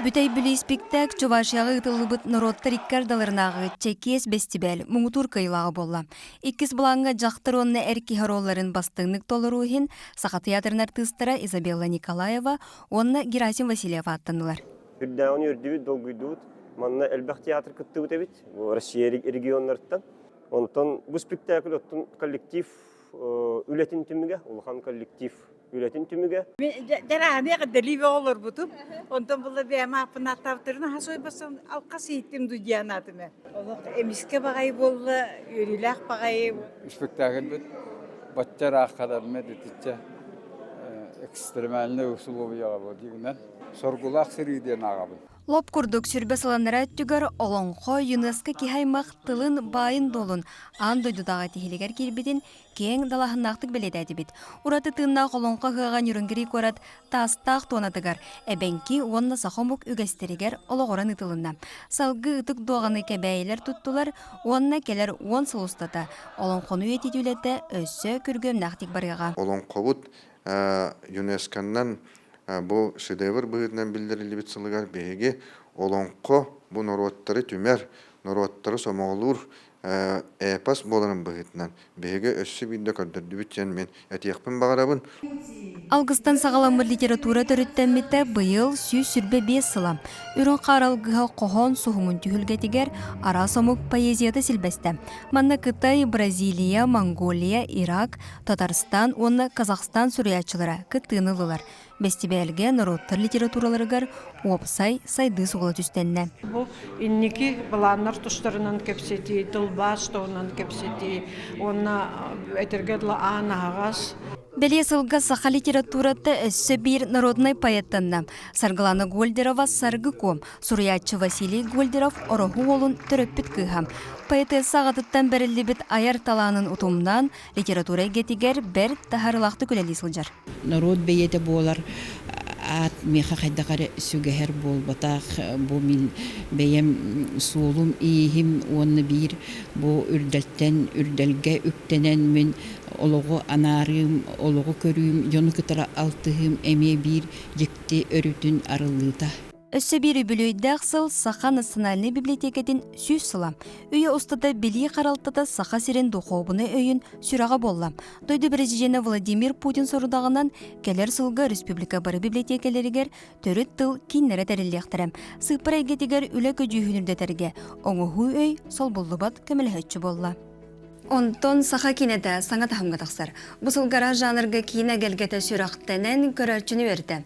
Бүтай бүлі спектак Чувашияғы ұтылы бұт народтар иккардаларынағы Чекес фестиваль мұңытур кайылағы болла. Иккіз бұлаңға жақтыр онны әркі харолларын бастыңнық толыруын Саха театрын артыстыра Изабелла Николаева, онны Герасим Васильев аттанылар. Үрдәуін өрдібіт, долгүйдуыт, манна әлбәқ театр күтті өтебіт, Россия регионларыттан. Онтан бұл спектакль оттан коллектив үлетін түміге, улахан коллектив үлетін түміге. Дәрәне қаддалибе олар бұтып, онтан бұлы бәйма апын аттавтырына хасой басын алқа сейттім дүдиянатыме. Эмиске бағай болы, өріләқ бағай. Спектакль бұд, баттар аққадарыме детітче экстремальны условияға бұдығынан соргулақ сірейден ағабын. Лоп күрдік сүрбе саланара түгір олонқо ЮНЕСКО кихаймақ тылын байын долын ан дойдудағы тихилегер келбеден кең далахыннақтық беледәді бет. Ураты тыннақ олонқо ғаған үрінгірі көрат тастақ тонатығар. Әбәнки онна сақомық үгестерігер олығыран ытылынна. Салғы ұтық доғаны кәбәйлер тұттылар, онна келер 10 сыл ұстата. Олонқоны өтетілетті өссі күргім нақтик барыға. Олонқо бұд ЮНЕСКОнан бұл шедевр бұғытынан білдірілі бет сылығар бәйге олонқо бұл народтары түмер, народтары сомағылыр әпас боларын бұғытынан. Бәйге өссі бейді көрдірді бүттен мен әтеқпін бағарабын. Алғыстан сағаламыр литература төріттәмметті бұйыл сүрбе 5 сылам. Үрін қаралғыға қоғын сұғымын түйілгетігер ара сомық поэзияды сілбәсті. Манна Қытай, Бразилия, Монголия, Ирак, Татарстан, онна Казахстан сүріячылары кыттынылылар. Бестибәлге народтар литератураларыгар опсай сайды суғылы түстенне. Бұл иннеки баланнар тұштарынан кепсети, дылбас тоғынан кепсети, онна әтергедла ана ағас. Беле сылга саха литератураты өссө бир народный поэттанна. Саргалана Гольдерова саргы ком, суриятчы Василий Гольдеров ороху олун төрөппүт кыхам. Поэтесса агатыттан берилибит аяр таланын утумнан литература гетигер бер тахарылақты күлели сылжар. Народ бейете болар ат меха хайдакары сүгәһәр бол батах бу мин бәем сулум ихим онны бир бу үрдәттән үрдәлгә үктәнән мен олого анарым олого көрүм жону кытара алтыгым эме бир жекти өрүтүн арылыта. Өссө бири бүлөйдәк сыл Саха национальный библиотекадин сүз сылам. Үйе устата били каралтата Саха сирен духовны өйін сүрага болла. Дойды президенті Владимир Путин сорудағынан келер сылга республика бары библиотекалеригер төрөт тыл киннере тәреллектірем. Сыпыр әйгетігер үлі көжүйінірдетерге. Оңы өй сол боллубат көмілхетчі болла. Онтон Саха кинеде саңа тахымға тақсар. Бұсылгара жанрға кине gelgete сүрақтенен көрәрчіні верді.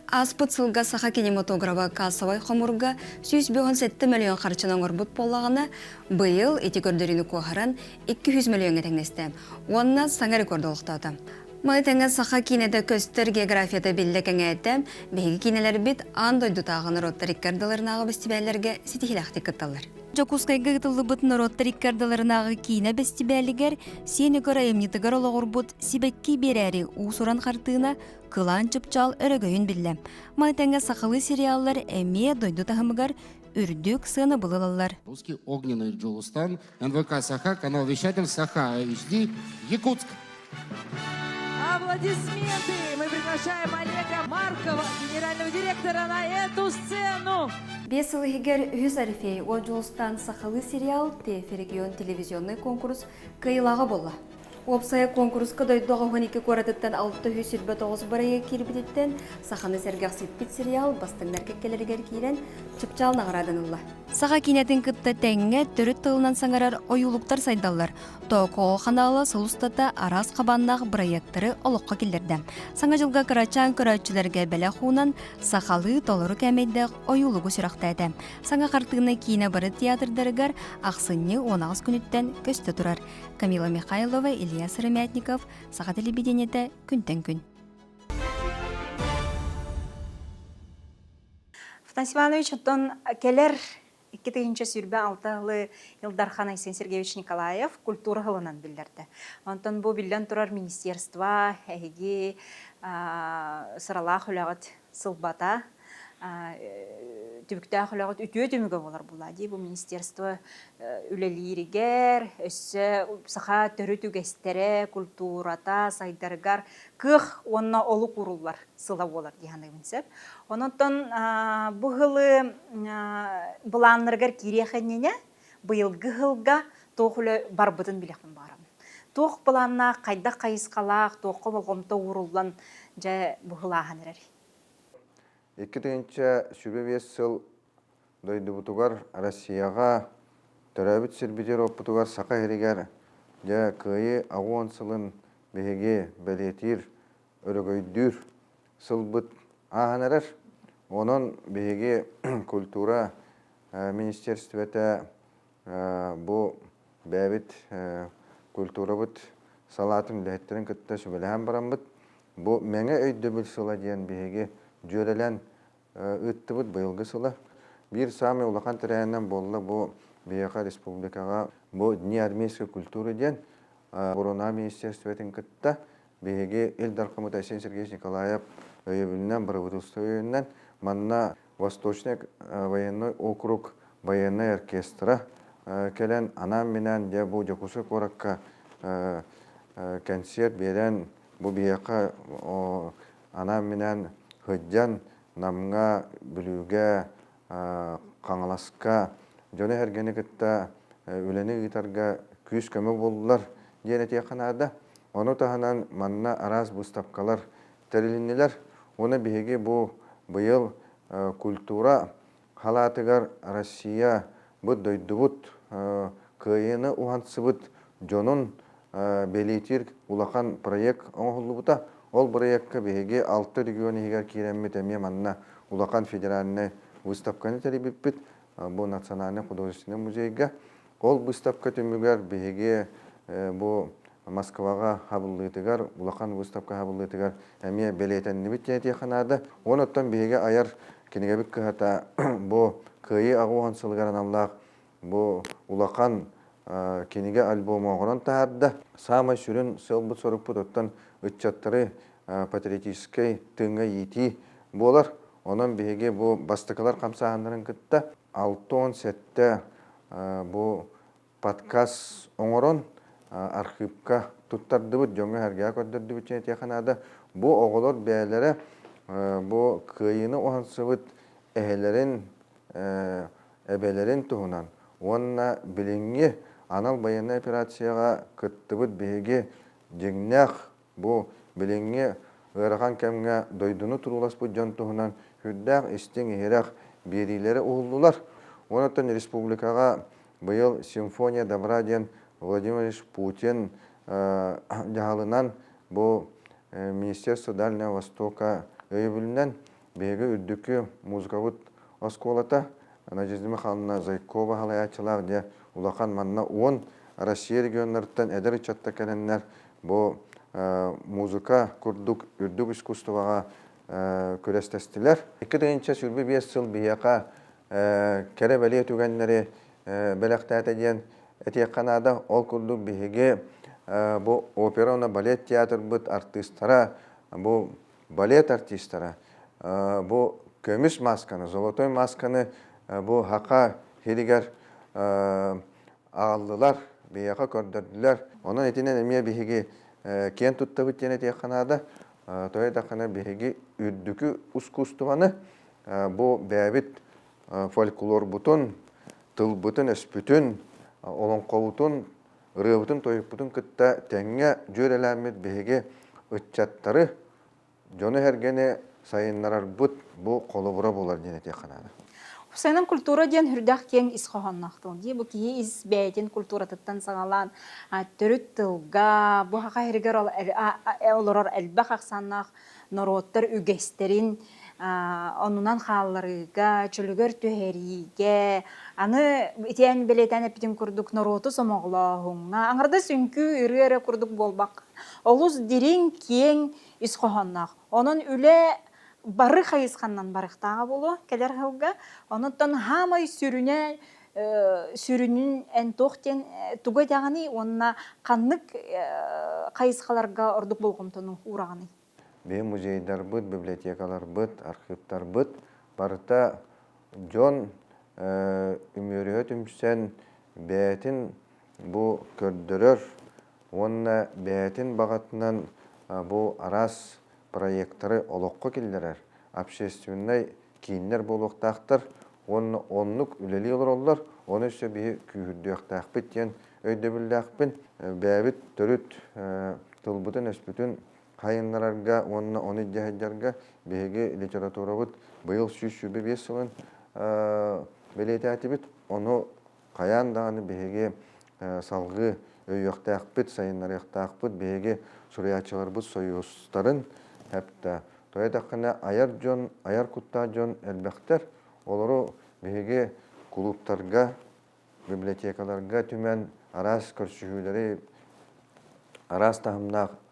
Аспыт сылға Саха кинематографа кассавай қомырға 107 миллион қарчынан орбут болағына бұйыл еті көрдеріні қоғаран 200 миллион етіңнесті. Онына саңа рекорды олықтады. Майтаңа Саха кинеде көстер географияда білдекеңе әттім, бейгі кинелер бит андойду тағын ротта рекордаларынағы бестибәлерге сетихилақты кытталар. Жокускайга гытылы бут народта рекордаларынағы кине бестибәлігер сені көрі емнетігер олығыр бұт сибекки берәрі усуран қартығына кылан чыпчал өрөгөйін білі. Майтаңа Сахалы сериаллар әме дойду тағымығар үрдік сыны бұлылалар. Русский огненный Джоустан, НВК Саха, канал вещатель Саха HD, Якутск. Аплодисменты! Мы приглашаем Олега Маркова, генерального директора, на эту сцену. Бес ылыгер үз арифей Оджолстан Сахалы сериал те регион телевизионный конкурс кайылағы болла. Опсая конкурска дойдуға 12 көрадыттан 609 барайы кирбидеттен Саханы сәргәқ сетпит сериал бастыңдар кеккелерігер кейрен чыпчал нағырадынылла. Саха кинетін кытта тәңге түріт тылынан саңарар ойулуктар сайдалар. Тоқоғы қаналы сылустата арас қабаннақ проекттары олыққа келдерді. Саңа жылға кырачан көрәтчілерге бәлі хуынан Сахалы толыры кәмейдіқ ойулуғы сүрақтайды. Саңа қартығына кейіне бары театрдарығар ақсынны 19 күніттен көсті тұрар. Камила Михайлова, Илья Сыромятников, Саха телевидениеті күнтен күн. Афанасий Иванович, оттон келер 2-нче сүрбе 6-лы Илдархан Айсен Сергеевич Николаев культура ғылынан білдерді. Онтон бұл білден тұрар министерства, әйге сыралақ үләғыт сылбата, түбікті ақылағыт үтіе түмігі болар бұлади. Бұл министерство үлелерігер, өссі саха түрі түгестері, культурата, сайдаргар, кық онына олы құрулар сыла болар дейханы мінсеп. Онытын бұғылы бұланыргар керехеніне бұйылғы ғылға тоқылы бар бұдын білекпін барам. Тоқ бұланна қайда қайысқалақ, тоқы болғымта урулан жа бұғылағын әрі. 2-нче сүрбе сыл дойды бұтығар Россияға төрәбіт сербетер опытығар сақа ерегер жа күйі ағуан сылын беге бәлетір өрігөйдір сыл бұт ағын әрір. Оның беге культура министерстветі бұл бәбіт культура бұт салатын ләттерін күтті сөбілән баран бұт. Бұл мәңі өйді біл сыла дейін беге жөрелен өтті бұд бұйылғы сылы. Бір сами ұлақан тірәйінен болы бұл Бейеқа республикаға бұл дни армейский культуры ден Бұрына министерстветін күтті бейге Илдарқамыт Айсен Сергеевич Николаев өйебілінен бір ұтылысты өйінен манна Восточный военный округ военный оркестра келен анам менен де бұл жокусы қораққа концерт берен бұл Бейеқа анам менен Хөдден намға бүлуге қаңыласқа жоны әргені күтті өлені ұйтарға күйіс көмі болылар дейін әтеқанады. Оны тағынан манна араз бұстапқалар тәрілінелер. Оны бейге бұл бұйыл культура халатығар Россия бұд дойды бұд күйені ұғансы бұд жонын белетір ұлақан проект оңғылы бұта. Ол проектқа беге 6 регионы егер керемет әме манна Улақан федеральный выставканы тәребеппет, бұл национальный художественный музейге. Ол выставка түмігер беге бұл Москваға хабыллытыгар, улақан выставка хабыллытыгар әме белетенні біттен қанады. Оныттан беге аяр кенегебік кығата бұ күйі ағуған сылғаран Аллах бұ улақан кенеге альбомы оғыран тағарды. Самай сүрін сылбыт сорып бұт үтчаттары патриотической тыңға ети болар. Онан беге бұ бастықалар қамсағандарын күтті. 6-10 сәтті бұ подкаст оңырын архивка туттарды бұд, жоңы әрге көрдірді бүт және теканады. Бұ оғылар бәлері бұ күйіні оғансы бұд әхелерін, әбелерін тұғынан. Онына біліңе анал баяны операцияға күтті бұд беге жеңнәқ бұ біліңе ғырған кәмге дойдыны тұрулас бұд жон тұғынан хүддәқ істен ехерақ берилері оғылдылар. Онаттан республикаға бұйыл симфония добра ден Владимир Путин жағалынан бұл Министерство Дальнего Востока өйбілінен бегі үрдікі музыкавыд осколата Надежда Михайловна Зайкова халаячылар де улақан манна 10 Россия регионларыттан әдір чатта кәлінлер бұл музыка күрдік үрдік искусствоға көрестестілер. 2-інші сүрбі 5 сыл бияқа кәрі бәле түгенлері бәліқтәті ден Этек Канада ол күрдік беге бұл оперона балет театр бұд артистара, бұл балет артистара, бұл көміс масканы, золотой масканы бұл хақа хелігер ағалдылар, бейеқа көрдірділер. Оның етінен әме беге кен тұтты бұттен Этек Канада, той дақына беге үрдікі ұскустываны бұл бәбіт фольклор бұтын, тыл бұтын, өс бүтін, Олон қоутун, рыбытын, тойыппытын күтті тәңе жөреләмет беге үтчаттары жоны әргені сайынларар бұт бұл қолы бұра болар дене теканады. Хусайнан культура ден хүрдәк кен исхоғаннақтың. Бұл кейі избәйтін культура тұттан саңалан түріт тылға, бұл хақа әргер олырар әлбәқ ақсаннақ, нороттар үгестерін, онунан халларыга, чөлөгөр төһәриге, аны итен белетен эпитин курдук нороту сомоглоһуңна, аңарда сүнкү үрүөрө курдук болбак. Олус дирин кең исхоханнак. Онун үле бары хайысканнан барыктага болу, келер хылга. Онуттан хамай сүрүнүн энтохтен тугай таганы онна каннык хайыскаларга ордук болгомтону ураганы. Бе музейдар бұд, библиотекалар бұд, архивтар бұд. Барыта жон үмөрөт үмсен бәтін бұ көрдірір. Онна бәтін бағатынан бұ арас проекттары олыққа келдерер. Общественный кейінлер болуқтақтыр. Оны онлық үлелі олар олар. Оны өсі бе күйірдіқтақ біттен өйді білдіқ бін. Бәбіт түріт тұлбытын өспүтін хайынларга, оны жахыджарга беге литература бұд бұйыл сүйшүбі 5 сылын белеті әті біт. Оны қаян дағаны беге салғы өйіқтақ біт, сайынлар еқтақ біт, беге сұриячылар бұд союстарын әпті. Тойдақына аяр жон, аяр құтта жон әлбәқтер, олары беге клубтарға, библиотекаларға түмен арас көрсүхілері, арас тағымнақ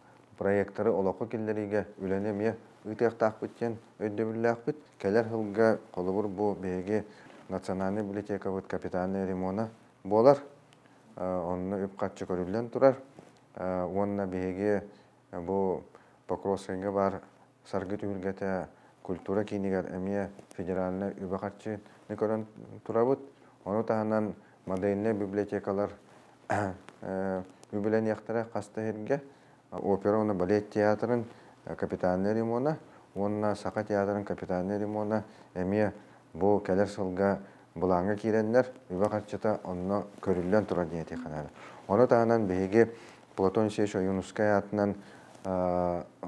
проекттары олақы келдеріге үленеме үтеқтақ біттен өйдөбілләқ біт. Келер хылға қолыбыр бұл беге национальный библиотека бұд капитаны ремона болар. Онны үпқатшы көрілден тұрар. Онна беге бұл Покровскайға бар сарғы түйілгеті культура кейінігер әме федеральны үбақатшы көрін тұра бұд. Оны тағынан модельный библиотекалар үбілен яқтыра қасты ерге. Опера балет театрын капитаны ремона, онна сақа театрын капитаны ремона, әме бұл кәлер сылға бұлаңы кейренлер, үбі қатшыта онны көрілден тұра дейті қанады. Оны тағынан бейге Платон Сешо Юнускай атынан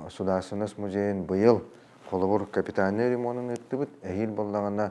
Судасыныс музейін бұйыл қолыбыр капитаны ремонын өтті бұд, әйіл болдағына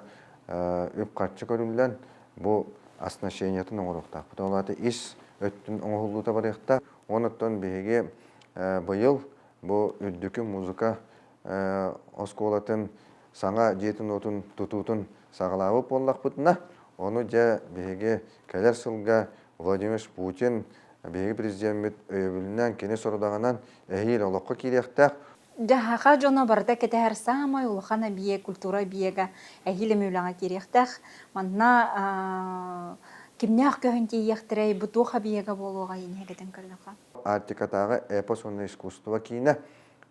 үп қатшы көрілден бұл оснащениятын оңырықтақ. Бұд олаты ис өттін оңғылуыта барықта, оныттан бейге бұйыл бұл үрдікі музыка осколатын саңа жетін отын тұтутын сағылауы боллақ бұтына. Оны жа беге кәлер сылға Владимир Путин беги президент өйөбүлүнөн кене сорудагынан эхил олокко киректак. Жаха жона барда кетер самай улахана бие культура биега эхиле мөлаңа киректак. Манна кимнях көхөнти яхтрей бутуха биега болуга инегеден кырдыка. Артикатагы эпосонный искусство кийне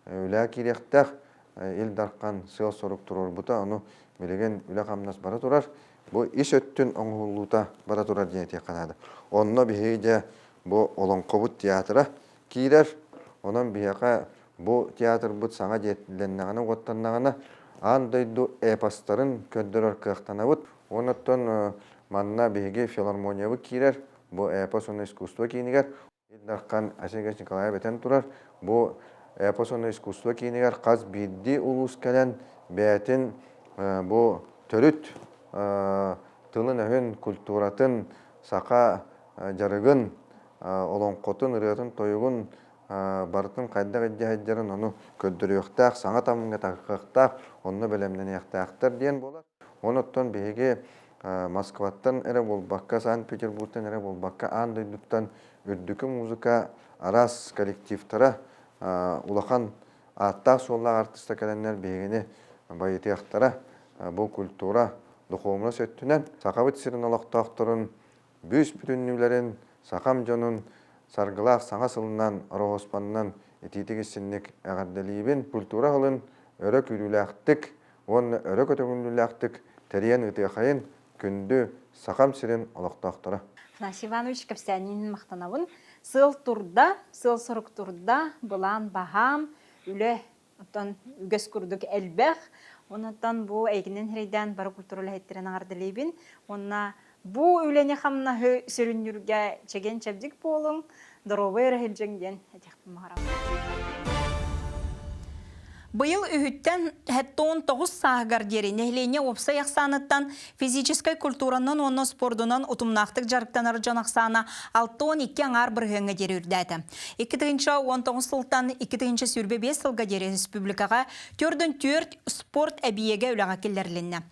үлә киректак. Ил даркан сыл сорук турар бута, аны билеген үлә камнас бара турар. Бу иш өттүн оңгулута бара турар диете канады. Онно бихеже бу олонкобут театра кирер. Онон бияка бу театр бут саңа жетленнаганы готтаннаганы андайду эпостарын көддөрөр кыктанабыт. Оноттон манна беге филармониябы кирер. Бу эпосонный искусство кийнигер. Ил даркан Асегеш Николаев этен турар. Бу эпосонный искусство кийнигер каз бидди улус келен бәтин бу төрүт тылын өһүн культуратын сака жарыгын олонкотун ырыатын тойугун бартын кайда жаһаджарын ону көддөрүктак саңа тамынга такыктак онно белемнен яктактар диен болар. Оноттон беге Москваттан эре болбакка, Санкт-Петербургтан эре болбакка андайдуттан үрдүкү музыка арас коллективтара улахан аттак соллак артиста келеннер бегени байытыяктара бу культура духовна сөттүнен сакабыт сирин олоктоокторун бүс бүтүннүлерин сакам жонун саргылак саңа сылынан орогоспаннан этитигисинник агардалибин культура хылын өрө күрүлактык он өрө көтөгүнүлактык терен ытыахайын күндү сакам сирин олоктооктору. Игнатий Иванович Капсянин мактанабын сыл турда, сыл сорук турда булан бахам үле отон үгөс курдук элбех. Онотан бу эйгинен хрейден бары культуралы хеттерен аңардылейбин. Онна бу үлене хамна сүрүнүргө чеген чебдик болуң, доробой рахилжеңден этекпин махарам. Быйыл үһүттен хэттон 9 саагар дери нехлене опса яқсаныттан физической культуранын онно спордунан утумнақтық жарықтанар жанақсана 6-12 аңар біргіңі дері үрдәді. 2-19 сылтан 2 сүрбе 5 сылға дері республикаға 4 спорт әбиеге үліға келдерленді.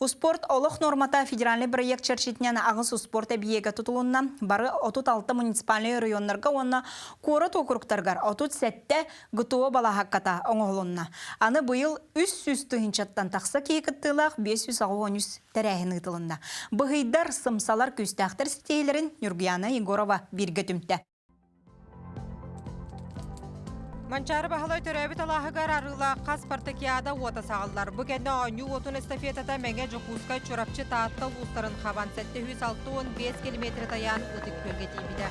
Спорт олық нормата федеральный проект чаршетінен ағыз спорт әбиеге тұтылуына бары 36 муниципальный районларға онна қоры токуруктарғар 37 ғытуы бала хаққата оңғылуына. Аны быйыл 300 тыгынчаттан тақса кейкіттілақ 513 тәрәхін ұтылында. Бұғыйдар сымсалар көстәқтір сетейлерін Нұргияна Егорова бірге түмтті. Манчары бахалай төрәбі талағығар арыла қас партакияда ота сағалар. Бұгенне ойну отын эстафетата мәңе жоқуызқай чорапчы таатта ұлыстарын қабан 765 километр таян ұтық көлге тейбіді.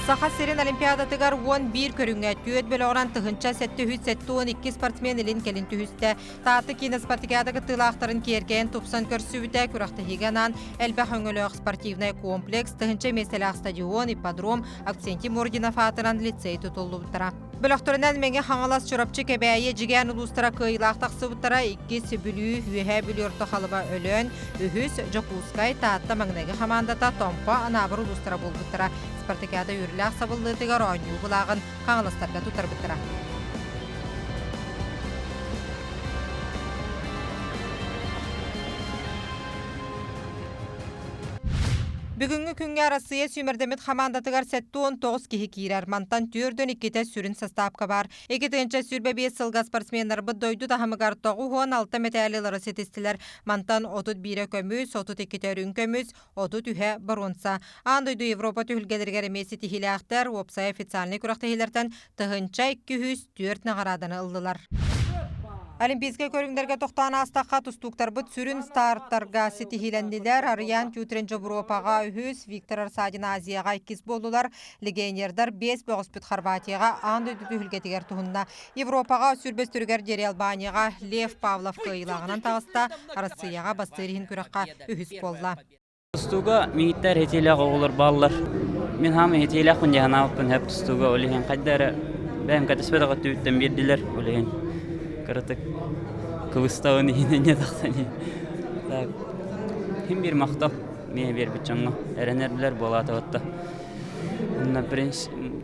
Саха Сирин Олимпиадатыгар 11 көрүңгө төт бөлө оран тыгынча 712 спортсмен илин келин түһүстө. Тааты кино спартакиадагы тылаактарын керген тупсан көрсүбүтэ күракты хиганан элбэх өңөлөк спортивный комплекс тыгынча меселак стадион, ипподром, Акценти Мординов атынан лицей тутулуптара. Бөлөктөрүнөн меңе хаңалас чурапчы кебэйе жиген улустара кыйлаак таксыбыттара 2 бүлүү үһэ бүлүөртө халыба өлөн үһүс жокускай таатта маңнеги хамандата томпа анабыр улустара болбуттара. Спартакиада үріләк сабыллытыгар ойну бұлағын қаңылыстарға тұтар бұттыра. Бүгінгі күнге арасыя сүмірдемет хамандатыгар 7-19 кихи кирер. Мантан түрден 2 сүрін составка бар. 2-нче сүрбе 5 сылға спортсменлар бұд дойду тахамыгар тоғу 16 металлилары сетестілер. Мантан 31 көміз, 32 өрін көміз, 30 баронса. Андойду Европа түйілгелергер емесі тихиліяқтар, опсай официальный күрақтахилерден тығынча 204 нағараданы ылдылар. Олимпийская көріңдерге тоқтаны астаққа тұстуқтар бұд сүрін старттарға сетихиленділер, ариян тютрен Жобуропаға үхіз, Виктор Арсадин Азияға 2 болулар, легионердар 5 боғыз бұд Харватияға андойды түйілгетігер тұхында. Европаға сүрбес түргер Дери Албанияға Лев Павлов қыйлағынан тағыста Россияға бастырихин күраққа үхіз болла. Тұстуға меңіттер хетеліға олар балылар. Мен хамы хетеліға күнде ханауыппын әп тұстуға олеген қайдары бәйім кәтіспедаға түйіттен берділер олеген. Кырытык кылыстауын не тақтаны. Хим бир мақтап, мен бер бітчанға әренерділер болаты отта.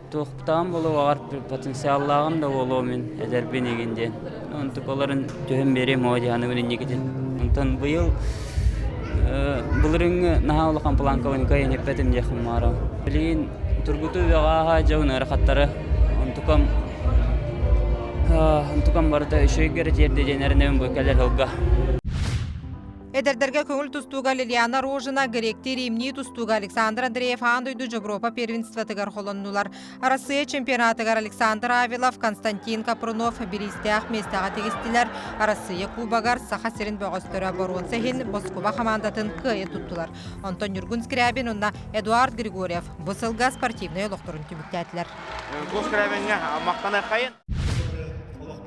Тоқтам болу ағар потенциаллағым да болу мен әдербен егенден. Онтық оларын түйім берем оғадияны өнен егеден. Онтан бұйыл бұлырыңы наға олыққан планковын көйен еппетім декім мара. Білейін тұргуту веғаға жауын әрқаттары. Онтукам барыта үшөйгері жерде женерінен бөкелер олға. Эдердерге көңіл тұстуға Лилиана Рожина, Гректи Римни тұстуға Александр Андреев андойду Европа первенстватыгар холоннулар. Россия чемпионатыгар Александр Авилов, Константин Капрунов, Беристяқ местаға тегістілер. Россия кубагар саха серін бөғістері борон сәхін Москва командатын күйе тұттылар. Антон Юргун Скрябин, онна Эдуард Григорьев. Бұсылға спортивный олықтырын түміктәтілер.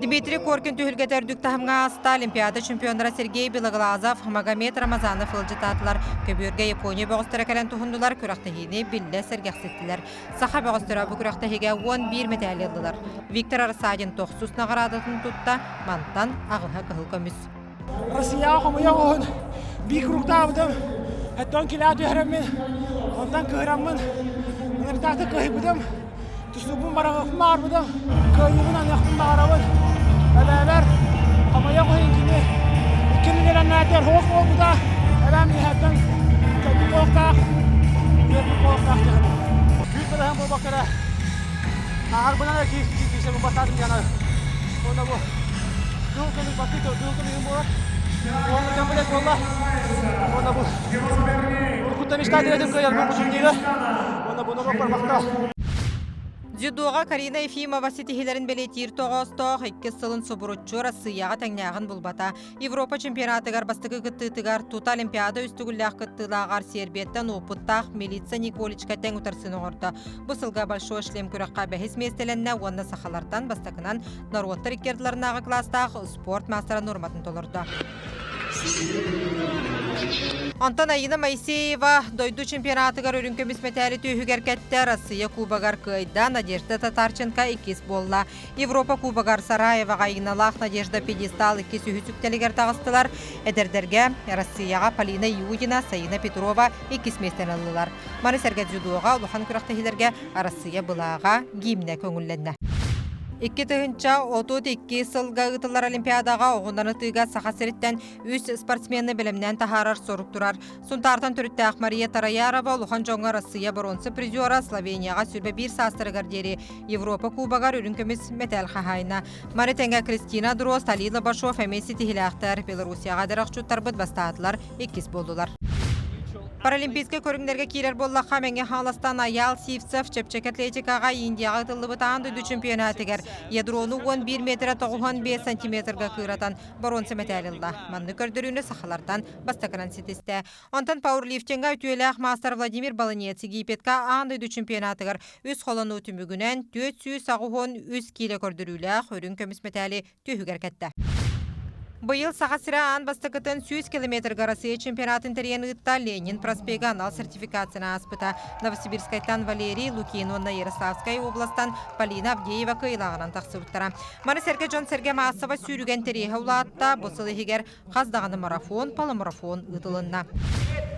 Дмитрий Коркин түйілгетердік тахымға аста Олимпиада чемпиондары Сергей Белоглазов, Магомед Рамазанов ылжытатылар. Көбірге Япония бөғістері кәлін тұхындылар, күрақтахине білі сәргәқсеттілер. Саха бөғістері бұл күрақтахиге 11 медаль елділер. Виктор Арсадин 9 нағарадатын тұтта, мантан ағыға қығыл көміз. Россия қомыя оғын бейк ұрықтабыдым, әттон келәді өріммен, ондан күйрамын, ұныртақты күйбідім, тұсыбын барағықпын арбыдым, күйімін анияқтың бағарабын. Әбәлер, қамая қойын кіне, үткенілерін әдер хоқ болғыда, әбәмін әттің көбін қоқтақ, ербін қоқтақ дегім. Күйіп бұдағын бұл бақыра, ағар бұнан кейсемін бастадым яна. Онда бұл, дүлкінің басқыты, дүлкінің болар. Онда кәмбілет болла. Онда бұл, ұрқыттан іштады едім көйербін бұжым дейді. Онда бұны роқпар бақта. Дзюдоға Карина Ефимова сетихилерін белетир тоғыз-тоқ 2 сылын собурутчу Россияға тәңнәғын бұлбата. Европа чемпионатыгар бастығы күттігар Тута Олимпиада үстігілләқ күттілағар Сербеттен опыттақ Милица Николичка тәң ұтарсын оғырды. Бұсылға большой шлем күраққа бәхес местеленне онна сақалардан бастықынан Наруаттар иккерділерінағы кластағы спорт мастера норматын толырды. Антон Аина Моисеева дойду чемпионатыгар өрінкөміс мәтәлі түйігер кәтті Россия кубагар күйда Надежда Татарченко 2 болла. Европа кубагар Сараеваға игналақ Надежда Педестал 2 сүйісіктелігер тағыстылар. Әдердерге Россияға Полина Юдина, Саина Петрова 2 местен алылар. Марисерге дзюдоға ұлыған күрақтахилерге Россия бұлаға гимне көңілленді. 2022 сылға ұтылар Олимпиадаға оғынданы тыға сақасыреттен үз спортсменні білімнен тахарар сорук тұрар. Сұнтартан түрітті Мария Тараярова ұлған жоңға Россия бронза призера Словенияға сүрбе бір састыры гардері Европа кубагар үрінкіміз метал қағайна. Маритенге Кристина Дрос, Талила Башов, әмесі тихіліқтар Белорусияға дырақ жұттар бұд бастадылар, 2 болдылар. Паралимпийске көріңдерге кейлер боллаққа мәңге халастан Аял Сивцев чепчек атлетикаға Индияға тылы бұтаған дөйді чемпионатығар. Ядроны 11 метр 95 сантиметрға күйратан бронза металлилла. Манны көрдіріні сақалардан бастақынан сетесті. Онтан пауэрлифтинга үтуеләқ мастер Владимир Баланец Египетка ан дөйді чемпионатығар үз қолыны өтімігінен 400 сағуғын үз кейлі көрдіріләқ өрін көміс металли түйігер кәтті. Бұйыл сағасыра ан бастықытын 100 километр Россия чемпионатын терен ұтта Ленин проспега анал сертификацияна аспыта. Новосибирскайтан Валерий Лукин, онна Ярославскай областан Полина Авдеева кыйлағынан тақсы ұттара. Марисерге Джон Серге Маасова сүйріген терейі ұлатта бұсылы егер қаздағаны марафон, полумарафон ұтылынна.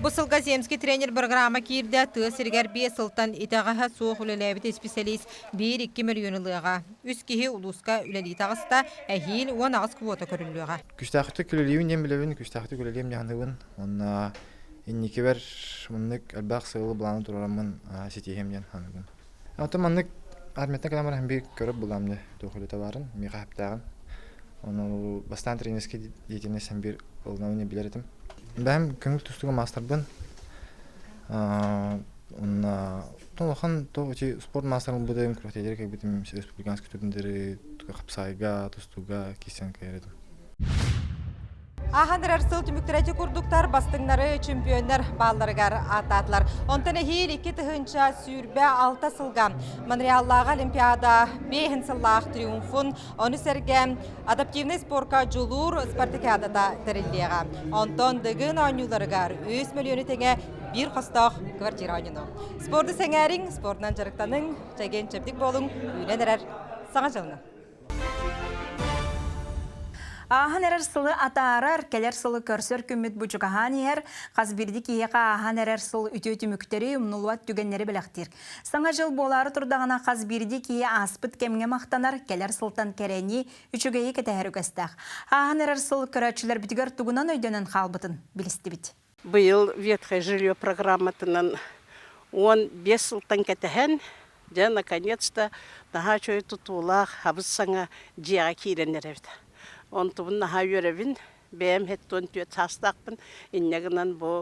Бұсылға земский тренер программа кейірді тұсыргер 5 сылтан итағаға соқ үлеләбіт специалист 1-2 миллионылыға. Үз кейі ұлысқа үлелі тағыста әхил 10 ағыз квота көріліға. Күстәхті күлелеуін дем білеуін, күстәхті күлелеуін яғынығын. Онна еннеке бәр мұнық әлбәқ сығылы бұланы тұрарамын сетейхем ден ханығын. Аты мұнық арметна каламар әмбе көріп бұламды тоқылы табарын, меға әптағын. Оны бастан тренерске дейтінес әмбер ұлынауыне білер едім. Бәм көңіл тұстығы мастербын. Онна тоңлақан спорт мастерын бұдайым күрақтедері кәйбетім республиканский түріндері қапсайға, тұстыға кесен кәйредім. Ахандар арсыл түміктірәті күрдіктар бастыңнары чемпиондар балларығар атадылар. Онтан әхейл 2 тұхынша сүрбә 6 сылға Монреаллағы Олимпиада 5 сыллақ триумфын оны сәрге адаптивный спортқа жолур спартакиадада тәрілдеға. Онтан дығын ойнуларығар 3 миллионы теңе bir қостақ квартира ойыны. Спорты сәңәрің, спортынан жарықтаның, жайген чептік болың, үйленерер. Саңа жылына. Ахан эрер сылы атаарар, келер сылы көрсөр күмміт бұчуғахан ер, қазбірді кейеға ахан эрер сылы үтөті мүктері умнулуат түгеннері біліқтір. Саңа жыл болары тұрдағына қазбірді кейе аспыт кемге мақтанар, келер сылтан керені үчүгейі кетәхер үкестақ. Ахан эрер сылы көрәтшілер бітігер тугунан өйдөнін қалбытын білісті біт. Бұл ветхое жилье программатынан 15 сылтан кетәхен, де наконец-то наға чөй тұтулақ хабыз саңа жиға кейренер әвді. Онтубун наха йөребин бәм хеттон түйет састақпын иннегінен бұл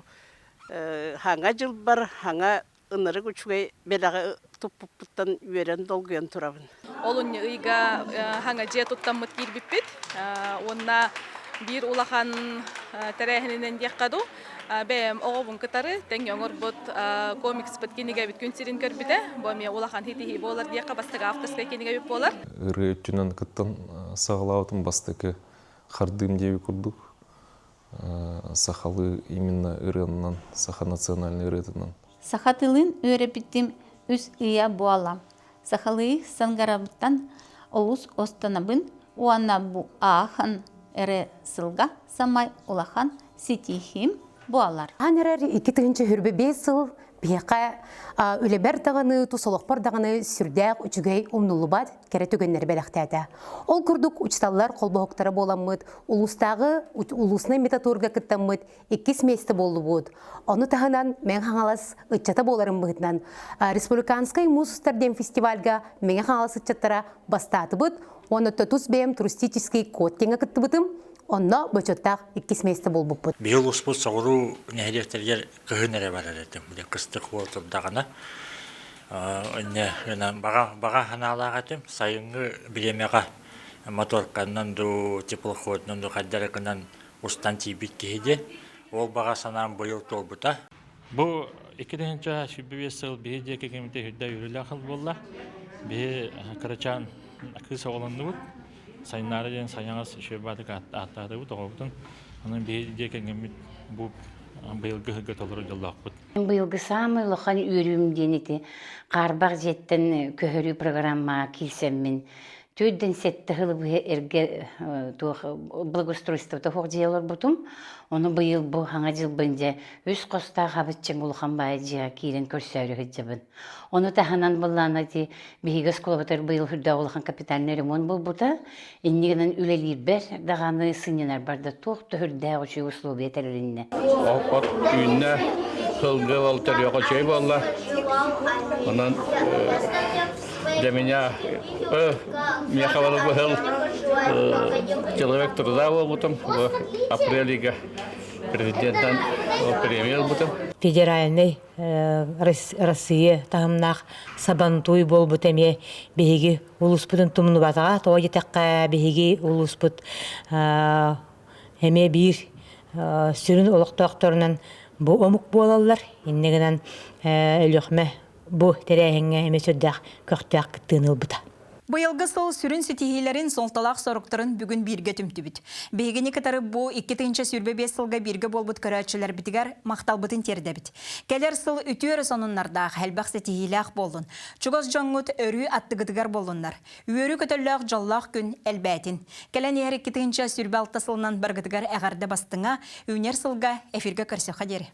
хаңа жыл бар хаңа ыныры күчугай белаға туппуттан үйерен долгуен турабын. Олын ыйга хаңа же туттан мыт кирбиппит. Онна бир улахан тәрәһинен дияққаду. Бәм оғыбын кытары тәң яңыр бұд комикс бұд кенеге бит күн сирин көрбіді. Бәм улахан хити-хи болар дияққа бастыға автоска кенеге бит болар. Үрі өттінен кыттан сағылаутын бастықы қардым деуі күрдік. Сақалы именно ырынынан, саха национальный ырытынан. Сахатылын өрепіттім үз ия буала. Сахалы сангарабыттан олус останабын уана бу ахан әрі сылға самай улахан ситихим буалар. Анерер 2-нче хүрбе 5 сыл бияқа үлебер дағаны, тусолоқпар дағаны сүрдәқ үчігей умнулубат кәрі түгеннер бәліқтәді. Ол күрдік учталылар қолбақықтары боламыд, улусны метатурга кіттамыд, 2 месті болу бұд. Оны тағынан мен хаңалас ұтчата боларым бұғытнан. Республиканскай музыстарден фестивальга мен хаңалас ұтчаттара бастаты бұд. Оны тұтус бәйім туристический код теңі кітті бұдым. Онна бөчөттақ 2 месті бол бұппыд. Бейіл ұспыд сауыру нәхедерттергер көхінері бар әреттім. Қыстық олтырдағына. Баға ханалаға тем, сайыңғы білемеға моторқаннан ду теплоходнан ду қаддарықынан ұстан тейбет кейде. Ол баға санам бұйыл тол бұта. Бұл 2-нче сүрбе сыл бейде кекемінде хүрді үрілі ақыл болла. Бей қарачан қыз оғыланды бұд. Сайынары ден сайыңыз шөбадық аттады бұд оғылдың. Оның бейде кекемет бұл быйылгы хыгы толыры жоллақ бұд. Быйылгы самый лохан үрім денеті. Қарбақ жеттен көхірі программа келсеммен. Төйден сетті ғылы бұғы әрге благоустройство тоқ дейалар бұтым. Оны быйыл бұл хаңа жыл бінде өз қоста қабытчың ұлған бай жиға кейрен көрсәурі ғыджабын. Оны таханан бұлланы де бейгіз қолабатар быйыл хүрді олған капитальный ремонт бұл бұта. Иннегінен үлелер бәр дағаны сыненар барды тоқ түрді ұшы условия тәрілінне. Оппат үйінне қылғы валтар yoqa чөй болла. Онан для меня мехавалы был человек труда был потом в апреле президентан премьер бутым. Федеральный Россия тағымнақ сабантуй бол бұтәме бейгі улуспытын тұмны батаға, тоғы тәққа бейгі улуспыт әме бір сүрін олықтақтарынан бұл омық болалар, иннегінен өліқме бұл тәрәйіңе әме сөддәқ көқтәқ күттіні бұта. Быйылғы сол сүрін сүтихилерін солталақ сорықтырын бүгін бірге түмтібіт. Бейгені кітары бұл 2-нче сүрбе 5 сылға бірге болбыт көрәтшілер бітігер мақтал бұтын тердебіт. Келер сыл үтері сонынлардағы әлбақ сетихилақ болын. Чугыз жоңғыт өрі аттығыдығар болынлар. Өрі көтілләқ жоллақ күн әлбәтін. Келен ер 2-нче сүрбе 6 сылынан біргідігер әғарды бастыңа, өнер сылға эфирге көрсе қадері.